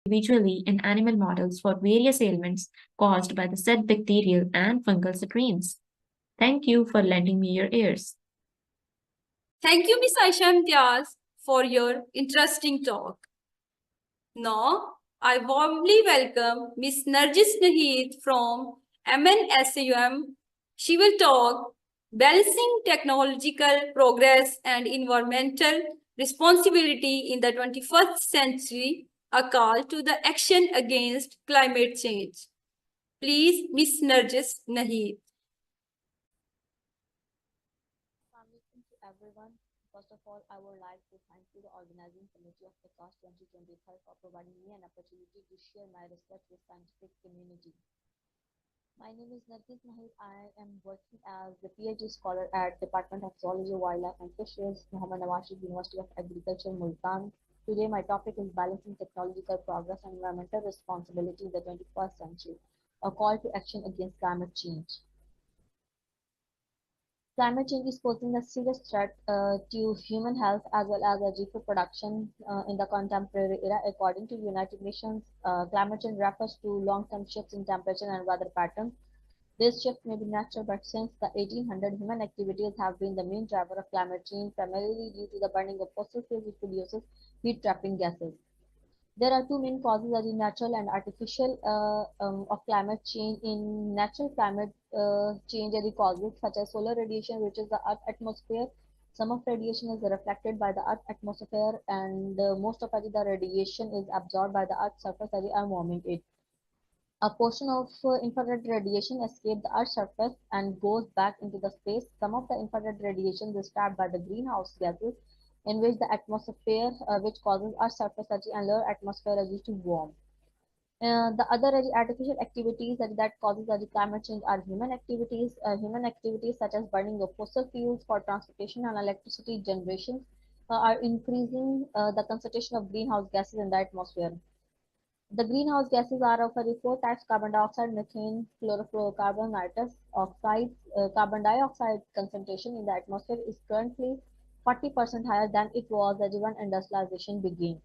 individually in animal models for various ailments caused by the said bacterial and fungal strains. Thank you for lending me your ears. Thank you, Ms. Aisha Imtiaz, for your interesting talk. Now, I warmly welcome Ms. Narjis Naheed from MNSAUM. She will talk balancing technological progress and environmental responsibility in the 21st century, a call to the action against climate change. Please, Ms. Narjis Naheed. To everyone. First of all, I would like to thank you, the organizing committee of ICAZ-2023, for providing me an opportunity to share my research with scientific community. My name is Nargis Naheed. I am working as the PhD scholar at Department of Zoology, Wildlife and Fisheries, Muhammad Nawaz University of Agriculture, Multan. Today, my topic is balancing technological progress and environmental responsibility in the 21st century, a call to action against climate change. Climate change is posing a serious threat to human health as well as reproduction in the contemporary era. According to United Nations, climate change refers to long-term shifts in temperature and weather patterns. This shift may be natural, but since the 1800s, human activities have been the main driver of climate change, primarily due to the burning of fossil fuels, which produces heat-trapping gases. There are two main causes, that is natural and artificial, of climate change. In natural climate change, are the causes such as solar radiation, which is the Earth's atmosphere. Some of radiation is reflected by the Earth's atmosphere, and most of the radiation is absorbed by the Earth's surface as we are warming it. A portion of infrared radiation escapes the Earth's surface and goes back into the space. Some of the infrared radiation is trapped by the greenhouse gases, in which the atmosphere, which causes Earth's surface and lower atmosphere is to warm. The other artificial activities that causes climate change are human activities. Human activities such as burning of fossil fuels for transportation and electricity generation are increasing the concentration of greenhouse gases in the atmosphere. The greenhouse gases are of four types: carbon dioxide, methane, chlorofluorocarbon, nitrous oxides. Carbon dioxide concentration in the atmosphere is currently 40% higher than it was when industrialization began.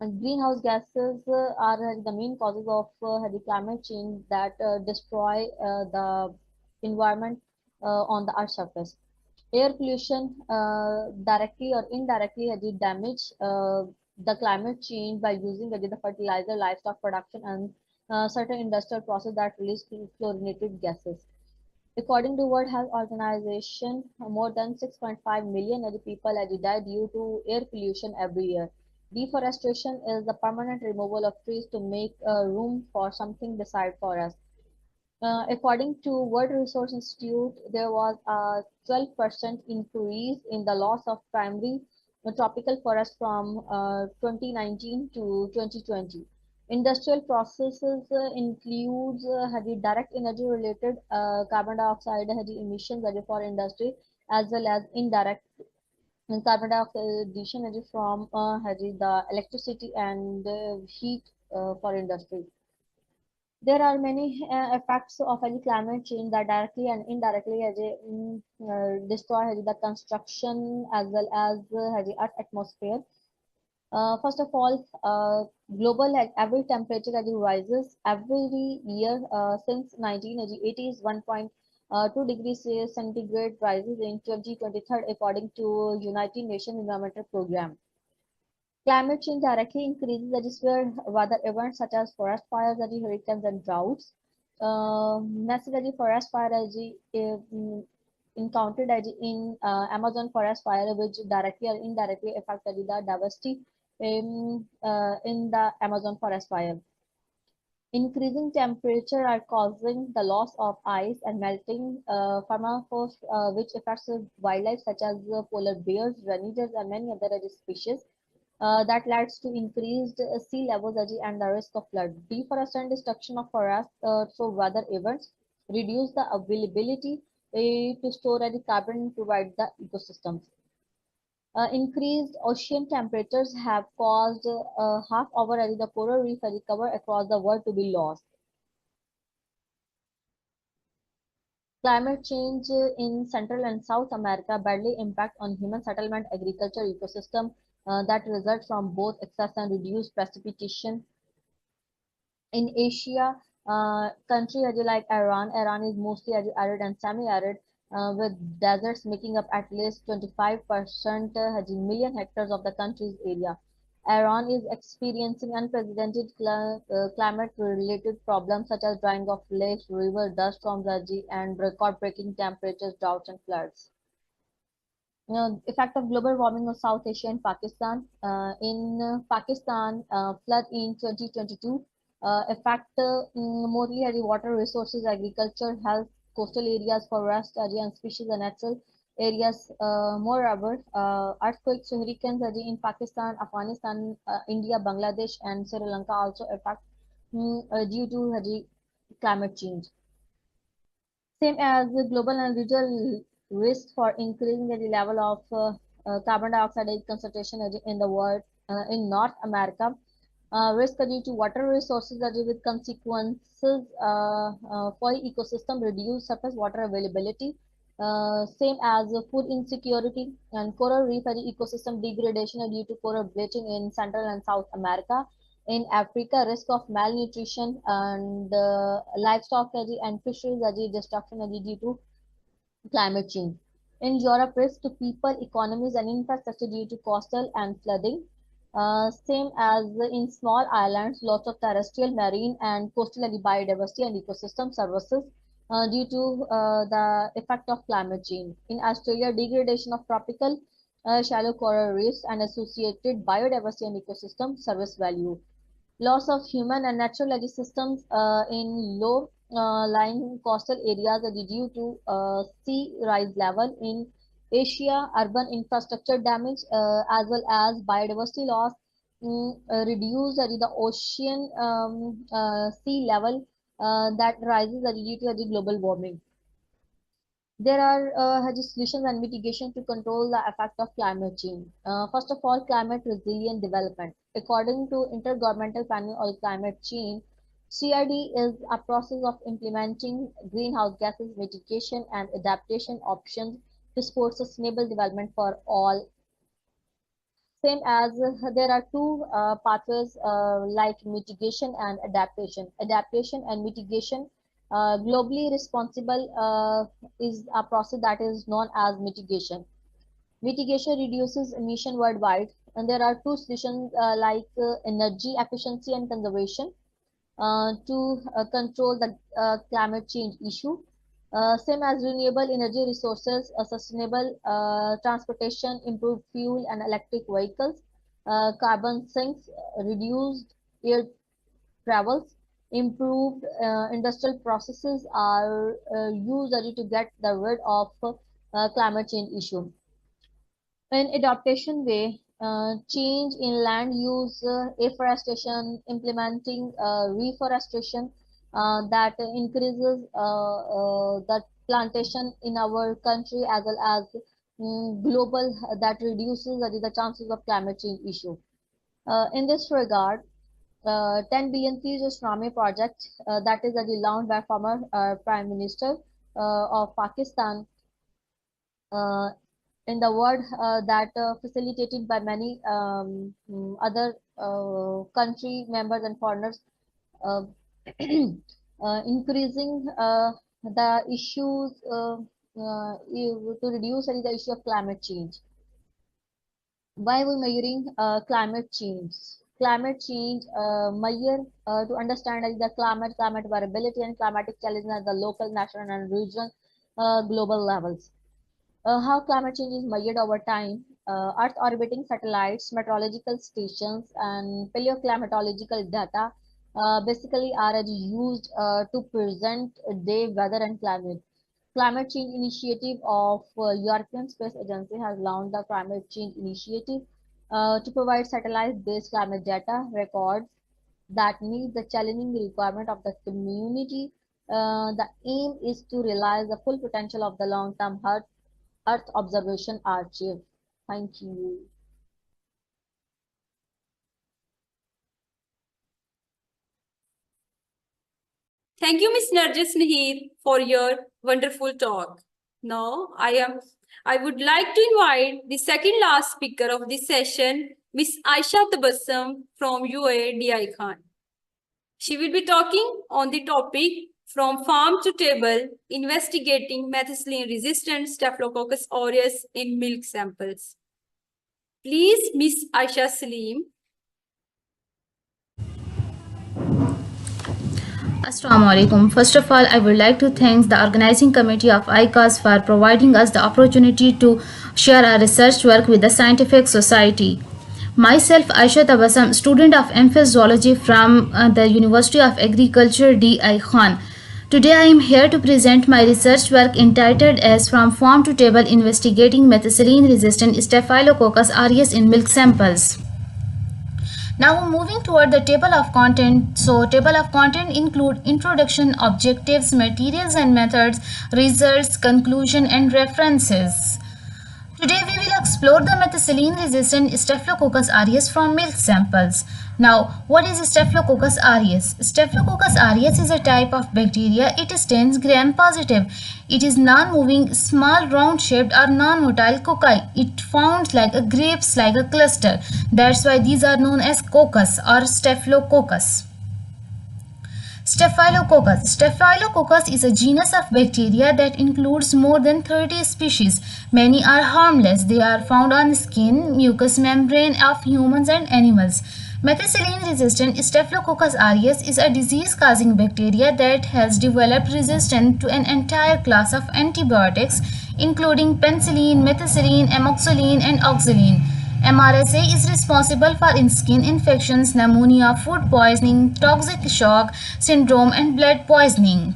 And greenhouse gases are the main causes of the climate change that destroy the environment on the Earth's surface. Air pollution directly or indirectly damage the climate change by using the fertilizer, livestock production, and certain industrial processes that release fluorinated gases. According to World Health Organization, more than 6.5 million people die due to air pollution every year. Deforestation is the permanent removal of trees to make room for something beside forest. According to World Resource Institute, there was a 12% increase in the loss of primary tropical forest from 2019 to 2020. Industrial processes includes heavy direct energy related carbon dioxide heavy emissions for industry, as well as indirect carbon dioxide emission from the electricity and heat for industry. There are many effects of any climate change that directly and indirectly destroy the construction as well as the earth atmosphere. First of all, global average temperature rises every year since 1980s. 1.2 degrees centigrade rises in 2023 according to United Nations Environmental Programme. Climate change directly increases the severe weather events such as forest fires, hurricanes, and droughts. Massive forest fire encountered in Amazon forest fire, which directly or indirectly affected the diversity in the Amazon forest fire. Increasing temperature are causing the loss of ice and melting permafrost, which affects wildlife such as polar bears, renegades, and many other species. That leads to increased sea levels and the risk of flood. Deforestation and destruction of forests through weather events reduce the availability to store the carbon and provide the ecosystems. Increased ocean temperatures have caused half of the coral reef cover across the world to be lost. Climate change in Central and South America badly impact on human settlement, agriculture, ecosystem that result from both excess and reduced precipitation. In Asia, countries like Iran is mostly arid and semi-arid, with deserts making up at least 25% million hectares of the country's area. Iran is experiencing unprecedented climate-related problems such as drying of lakes, river, dust storms, and record-breaking temperatures, droughts, and floods. Effect of global warming on South Asia and Pakistan. In Pakistan, flood in 2022 affect mostly water resources, agriculture, health, coastal areas, forest area, and species and natural areas. Moreover, earthquakes, hurricanes in Pakistan, Afghanistan, India, Bangladesh, and Sri Lanka also affect due to climate change. Same as the global and regional risk for increasing the level of carbon dioxide concentration in the world. In North America, risk due to water resources with consequences for ecosystem, reduced surface water availability, same as food insecurity and coral reef ecosystem degradation due to coral bleaching in Central and South America. In Africa, risk of malnutrition and livestock and fisheries destruction due to climate change. In Europe, risk to people, economies, and infrastructure due to coastal and flooding. Same as in small islands, lots of terrestrial, marine, and coastal biodiversity and ecosystem services due to the effect of climate change. In Australia, degradation of tropical shallow coral reefs and associated biodiversity and ecosystem service value. Loss of human and natural ecosystems in low lying coastal areas due to sea rise level. In Asia, urban infrastructure damage as well as biodiversity loss reduce the ocean sea level that rises due to the global warming. There are solutions and mitigation to control the effect of climate change. First of all, climate resilient development. According to Intergovernmental Panel on Climate Change, CRD is a process of implementing greenhouse gases mitigation and adaptation options to support sustainable development for all. Same as there are two pathways like mitigation and adaptation. Adaptation and mitigation, globally responsible is a process that is known as mitigation. Mitigation reduces emission worldwide, and there are two solutions like energy efficiency and conservation to control the climate change issue. Same as renewable energy resources, sustainable transportation, improved fuel and electric vehicles, carbon sinks, reduced air travels, improved industrial processes are used to get the rid of climate change issue. In adaptation way, change in land use, afforestation, implementing reforestation that increases the plantation in our country as well as global that reduces the chances of climate change issue. In this regard, 10 billion Trees Tsunami project that is launched by former Prime Minister of Pakistan in the world that facilitated by many other country members and foreigners, uh, increasing the issues to reduce the issue of climate change. Why we measuring climate change? Climate change measure to understand the climate variability and climatic challenges at the local, national, and regional global levels. How climate change is measured over time. Earth orbiting satellites, meteorological stations, and paleoclimatological data basically are used to present day weather and climate. Climate Change Initiative of European Space Agency has launched the Climate Change Initiative to provide satellite-based climate data records that meet the challenging requirement of the community. The aim is to realize the full potential of the long-term Earth Observation Archive. Thank you. Thank you, Ms. Narjis Nahir, for your wonderful talk. Now, I would like to invite the second last speaker of this session, Ms. Aisha Tabassum from UAE Khan. She will be talking on the topic from farm to table, investigating methicillin-resistant Staphylococcus aureus in milk samples. Please, Ms. Aisha Salim. Assalamu alaikum. First of all, I would like to thank the organizing committee of ICAZ for providing us the opportunity to share our research work with the scientific society. Myself, Aisha Tabassum, student of MPhil Zoology from the University of Agriculture, D.I. Khan. Today I am here to present my research work entitled as From Farm to Table Investigating Methicillin-Resistant Staphylococcus aureus in Milk Samples. Now moving toward the table of content. So table of content include introduction, objectives, materials and methods, results, conclusion and references. Today we will explore the methicillin-resistant Staphylococcus aureus from milk samples. Now, what is Staphylococcus aureus? Staphylococcus aureus is a type of bacteria. It stands gram-positive. It is non-moving, small, round-shaped or non-motile cocci. It founds like a grapes, like a cluster. That's why these are known as coccus or Staphylococcus. Staphylococcus. Staphylococcus is a genus of bacteria that includes more than 30 species. Many are harmless. They are found on skin, mucous membrane of humans and animals. Methicillin-resistant Staphylococcus aureus is a disease-causing bacteria that has developed resistance to an entire class of antibiotics, including penicillin, methicillin, amoxicillin, and oxacillin. MRSA is responsible for skin infections, pneumonia, food poisoning, toxic shock syndrome, and blood poisoning.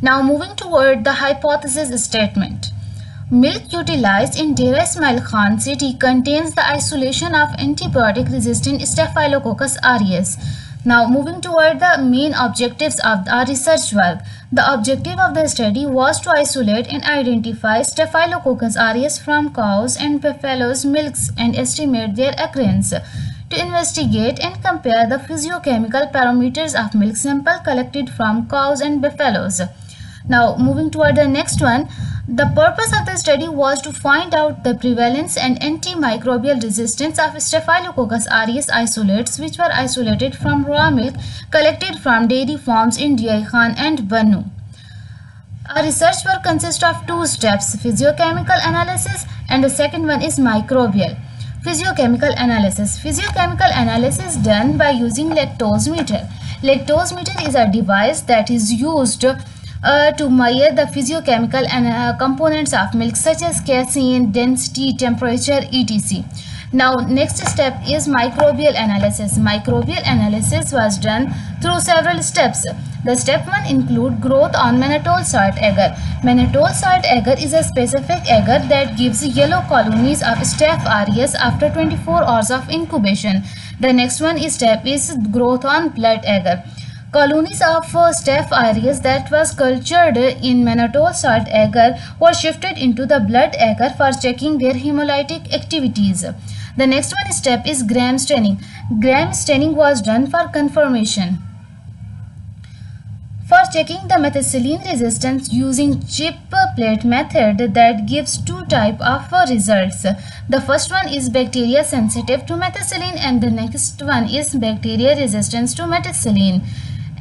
Now moving toward the hypothesis statement. Milk utilized in Dera Ismail Khan city contains the isolation of antibiotic-resistant Staphylococcus aureus. Now, moving toward the main objectives of our research work. The objective of the study was to isolate and identify Staphylococcus aureus from cows and buffaloes' milks and estimate their occurrence. To investigate and compare the physiochemical parameters of milk sample collected from cows and buffaloes. Now, moving toward the next one, the purpose of the study was to find out the prevalence and antimicrobial resistance of Staphylococcus aureus isolates, which were isolated from raw milk collected from dairy farms in Diyai Khan and Bannu. Our research work consists of two steps, physiochemical analysis, and the second one is microbial. Physiochemical analysis. Physiochemical analysis done by using lactose meter. Lactose meter is a device that is used to measure the physiochemical components of milk such as casein, density, temperature, etc. Now, next step is microbial analysis. Microbial analysis was done through several steps. The step 1 include growth on mannitol salt agar. Mannitol salt agar is a specific agar that gives yellow colonies of Staph aureus after 24 hours of incubation. The next one is step is growth on blood agar. Colonies of Staph aureus that was cultured in mannitol salt agar were shifted into the blood agar for checking their hemolytic activities. The next one step is gram staining. Gram staining was done for confirmation. For checking the methicillin resistance using chip plate method that gives two type of results. The first one is bacteria sensitive to methicillin and the next one is bacteria resistance to methicillin.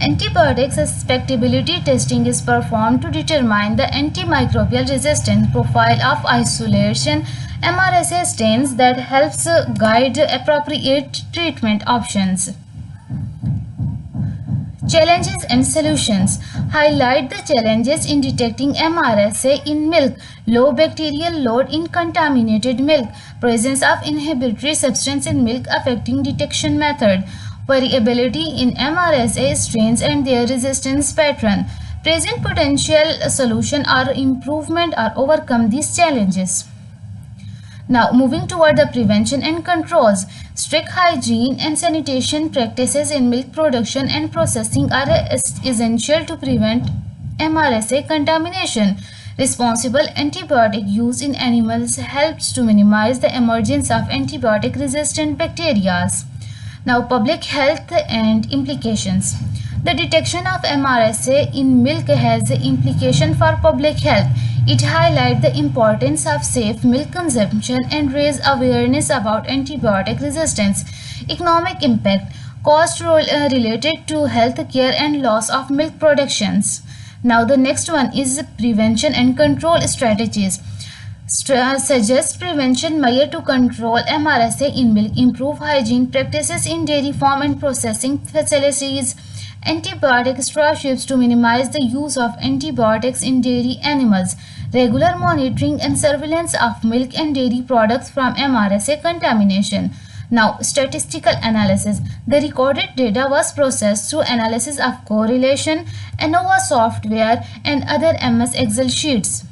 Antibiotic susceptibility testing is performed to determine the antimicrobial resistance profile of isolation MRSA stains that helps guide appropriate treatment options. Challenges and solutions. Highlight the challenges in detecting MRSA in milk, low bacterial load in contaminated milk, presence of inhibitory substance in milk affecting detection method, variability in MRSA strains and their resistance pattern. Present potential solution or improvement or overcome these challenges. Now, moving toward the prevention and controls. Strict hygiene and sanitation practices in milk production and processing are essential to prevent MRSA contamination. Responsible antibiotic use in animals helps to minimize the emergence of antibiotic-resistant bacteria. Now, public health and implications. The detection of MRSA in milk has implication for public health. It highlights the importance of safe milk consumption and raise awareness about antibiotic resistance. Economic impact. Cost related to health care and loss of milk productions. Now the next one is prevention and control strategies. Suggest prevention measure to control MRSA in milk, improve hygiene practices in dairy farm and processing facilities, antibiotic straw ships to minimize the use of antibiotics in dairy animals, regular monitoring and surveillance of milk and dairy products from MRSA contamination. Now, statistical analysis. The recorded data was processed through analysis of correlation, ANOVA software and other MS Excel sheets.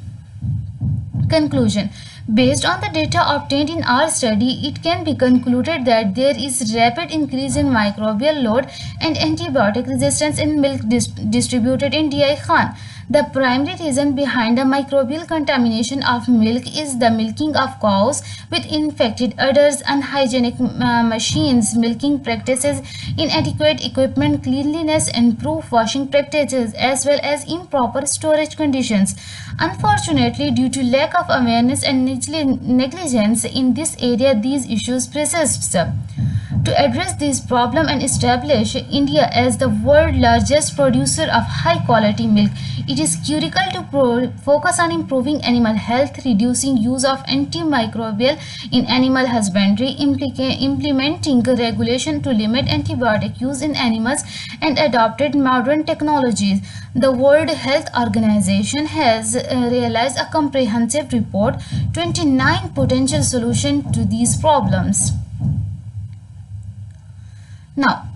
Conclusion. Based on the data obtained in our study, it can be concluded that there is rapid increase in microbial load and antibiotic resistance in milk distributed in Diyai Khan. The primary reason behind the microbial contamination of milk is the milking of cows with infected udders, unhygienic machines, milking practices, inadequate equipment, cleanliness and proof washing practices, as well as improper storage conditions. Unfortunately, due to lack of awareness and negligence in this area, these issues persist. To address this problem and establish India as the world's largest producer of high-quality milk, it is critical to focus on improving animal health, reducing use of antimicrobial in animal husbandry, implementing regulation to limit antibiotic use in animals, and adopted modern technologies. The World Health Organization has realized a comprehensive report, 29 potential solutions to these problems. Now,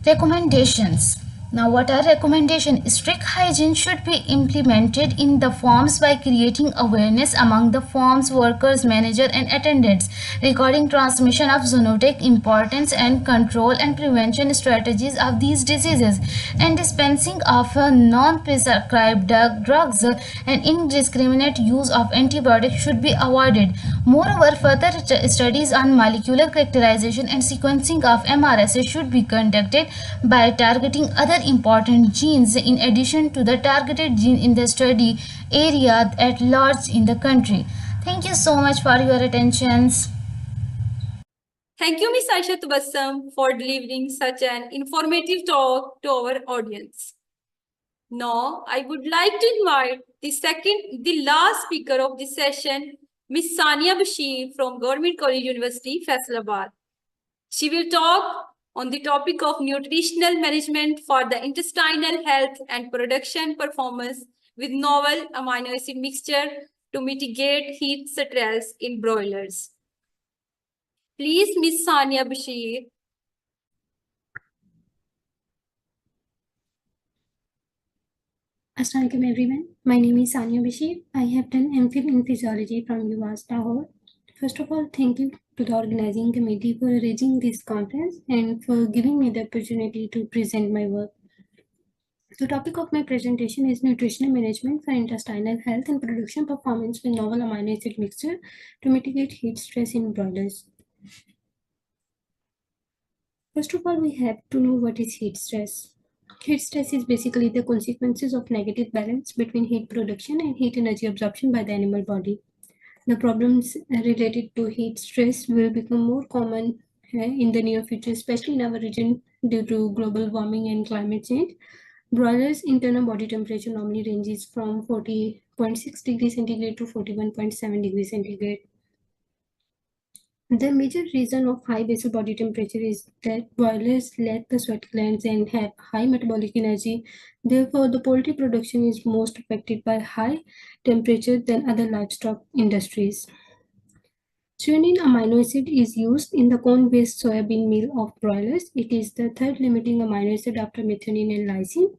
recommendations. Now, what our recommendation? Strict hygiene should be implemented in the farms by creating awareness among the farms workers, manager, and attendants regarding transmission of zoonotic importance and control and prevention strategies of these diseases, and dispensing of non-prescribed drugs and indiscriminate use of antibiotics should be avoided. Moreover, further studies on molecular characterization and sequencing of mRNA should be conducted by targeting other important genes in addition to the targeted gene in the study area at large in the country. Thank you so much for your attentions. Thank you, Ms. Aisha Tabassum, for delivering such an informative talk to our audience. Now, I would like to invite the last speaker of this session, Ms. Sania Bashir from Government College University, Faisalabad. She will talk on the topic of nutritional management for the intestinal health and production performance with novel amino acid mixture to mitigate heat stress in broilers. Please, Ms. Sania Bashir. Assalamualaikum everyone. My name is Sania Bashir. I have done MPhil in Physiology from UAS Lahore. First of all, thank you to the organizing committee for arranging this conference and for giving me the opportunity to present my work. The topic of my presentation is nutritional management for intestinal health and production performance with novel amino acid mixture to mitigate heat stress in broilers. First of all, we have to know what is heat stress. Heat stress is basically the consequences of negative balance between heat production and heat energy absorption by the animal body. The problems related to heat stress will become more common in the near future, especially in our region due to global warming and climate change. Broilers' internal body temperature normally ranges from 40.6 degrees centigrade to 41.7 degrees centigrade. The major reason of high basal body temperature is that broilers lack the sweat glands and have high metabolic energy. Therefore, the poultry production is most affected by high temperature than other livestock industries. Threonine amino acid is used in the corn-based soybean meal of broilers. It is the third limiting amino acid after methionine and lysine.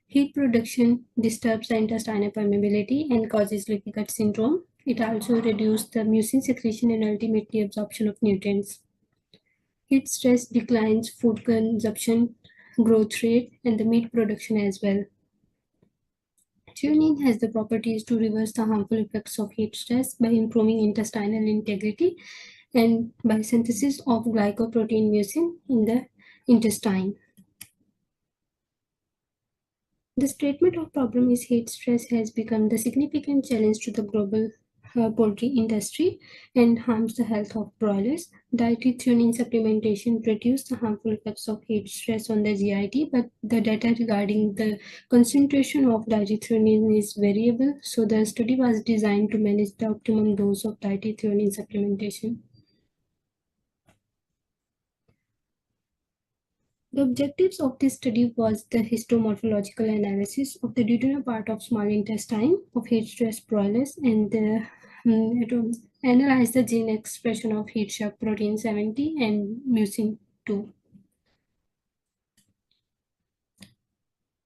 Heat production disturbs the intestinal permeability and causes leaky gut syndrome. It also reduces the mucin secretion and ultimately absorption of nutrients. Heat stress declines food consumption, growth rate, and the meat production as well. Threonine has the properties to reverse the harmful effects of heat stress by improving intestinal integrity and by synthesis of glycoprotein mucin in the intestine. The treatment of problem is heat stress has become the significant challenge to the global poultry industry and harms the health of broilers. Dietary threonine supplementation reduces the harmful effects of heat stress on the GIT, but the data regarding the concentration of dietary threonine is variable, so the study was designed to manage the optimum dose of dietary threonine supplementation. The objectives of this study was the histomorphological analysis of the duodenal part of small intestine of heat stress broilers and analyze the gene expression of heat shock protein 70 and mucin 2.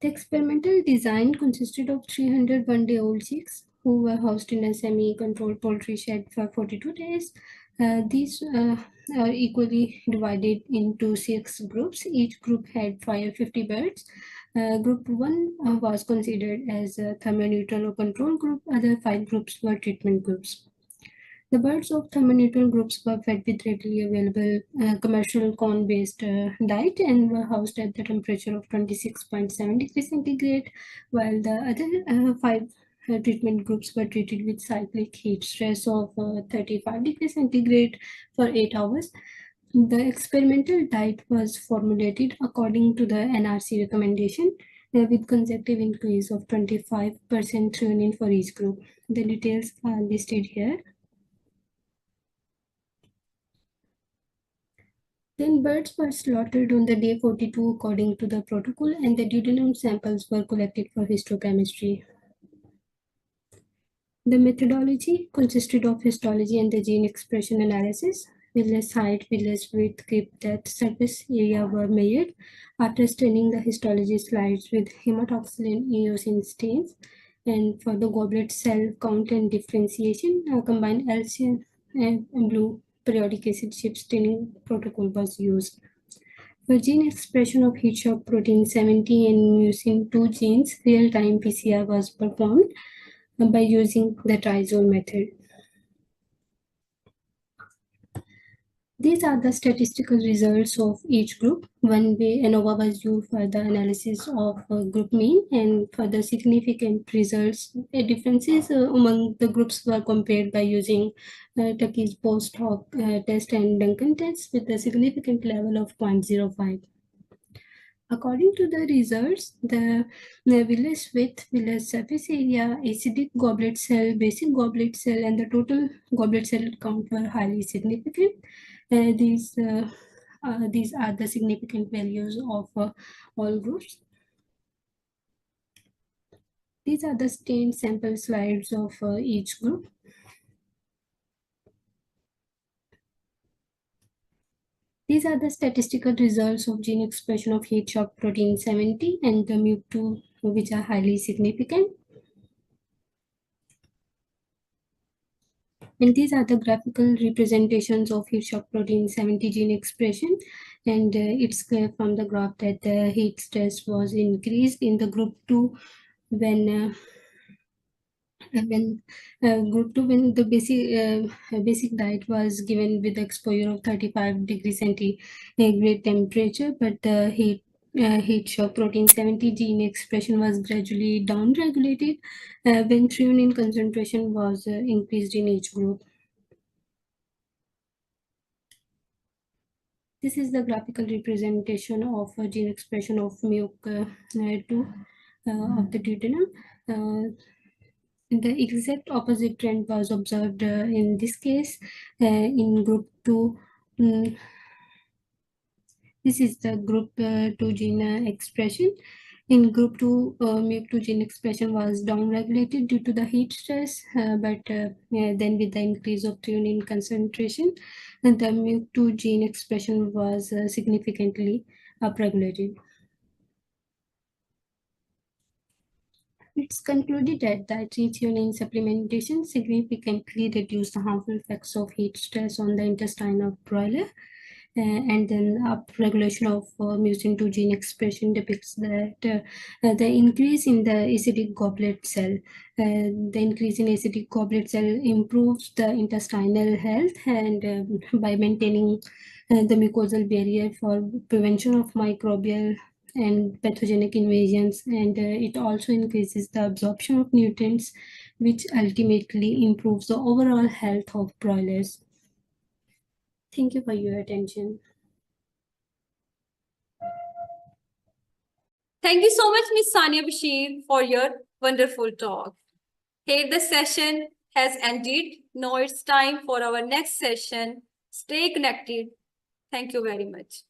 The experimental design consisted of 300 one-day-old chicks who were housed in a semi-controlled poultry shed for 42 days. These are equally divided into 6 groups. Each group had 50 birds. Group 1 was considered as a thermoneutral or control group. Other 5 groups were treatment groups. The birds of thermoneutral groups were fed with readily available commercial corn-based diet and were housed at the temperature of 26.7 degrees centigrade, while the other 5 treatment groups were treated with cyclic heat stress of 35 degrees centigrade for 8 hours. The experimental diet was formulated according to the NRC recommendation with consecutive increase of 25% threonine for each group. The details are listed here. Then birds were slaughtered on the day 42 according to the protocol, and the duodenum samples were collected for histochemistry. The methodology consisted of histology and the gene expression analysis. village height, village width, creep depth, surface area were measured after staining the histology slides with hematoxylin eosin stains. And for the goblet cell count and differentiation, combined LCN and blue periodic acid chip staining protocol was used. For gene expression of heat shock protein 70 and mucin 2 genes, real-time PCR was performed by using the trizole method. These are the statistical results of each group. One way ANOVA was used for the analysis of group mean, and for the significant results, differences among the groups were compared by using Tuckey's post-hoc test and Duncan test with a significant level of 0.05. According to the results, the village width, village surface area, acidic goblet cell, basic goblet cell, and the total goblet cell count were highly significant. These are the significant values of all groups. These are the stained sample slides of each group. These are the statistical results of gene expression of heat shock protein 70 and the MUC2, which are highly significant. And these are the graphical representations of heat shock protein 70 gene expression. And it's clear from the graph that the heat stress was increased in the group 2 when group 2 when the basic diet was given with the exposure of 35 degrees centigrade temperature, but the heat shock protein 70 gene expression was gradually down-regulated when threonine concentration was increased in each group. This is the graphical representation of gene expression of MUC2 of the duodenum. The exact opposite trend was observed in this case in group 2. This is the group 2 gene expression. In group 2, MUC2 gene expression was down-regulated due to the heat stress, but then with the increase of threonine concentration, the MUC2 gene expression was significantly upregulated. It's concluded that dietary threonine supplementation significantly reduced the harmful effects of heat stress on the intestine of broiler. And then upregulation of mucin 2 gene expression depicts that the increase in the acidic goblet cell. The increase in acidic goblet cell improves the intestinal health and by maintaining the mucosal barrier for prevention of microbial and pathogenic invasions, and it also increases the absorption of nutrients, which ultimately improves the overall health of broilers. Thank you for your attention. Thank you so much, Ms. Sania Bashir, for your wonderful talk. Here the session has ended. Now it's time for our next session. Stay connected. Thank you very much.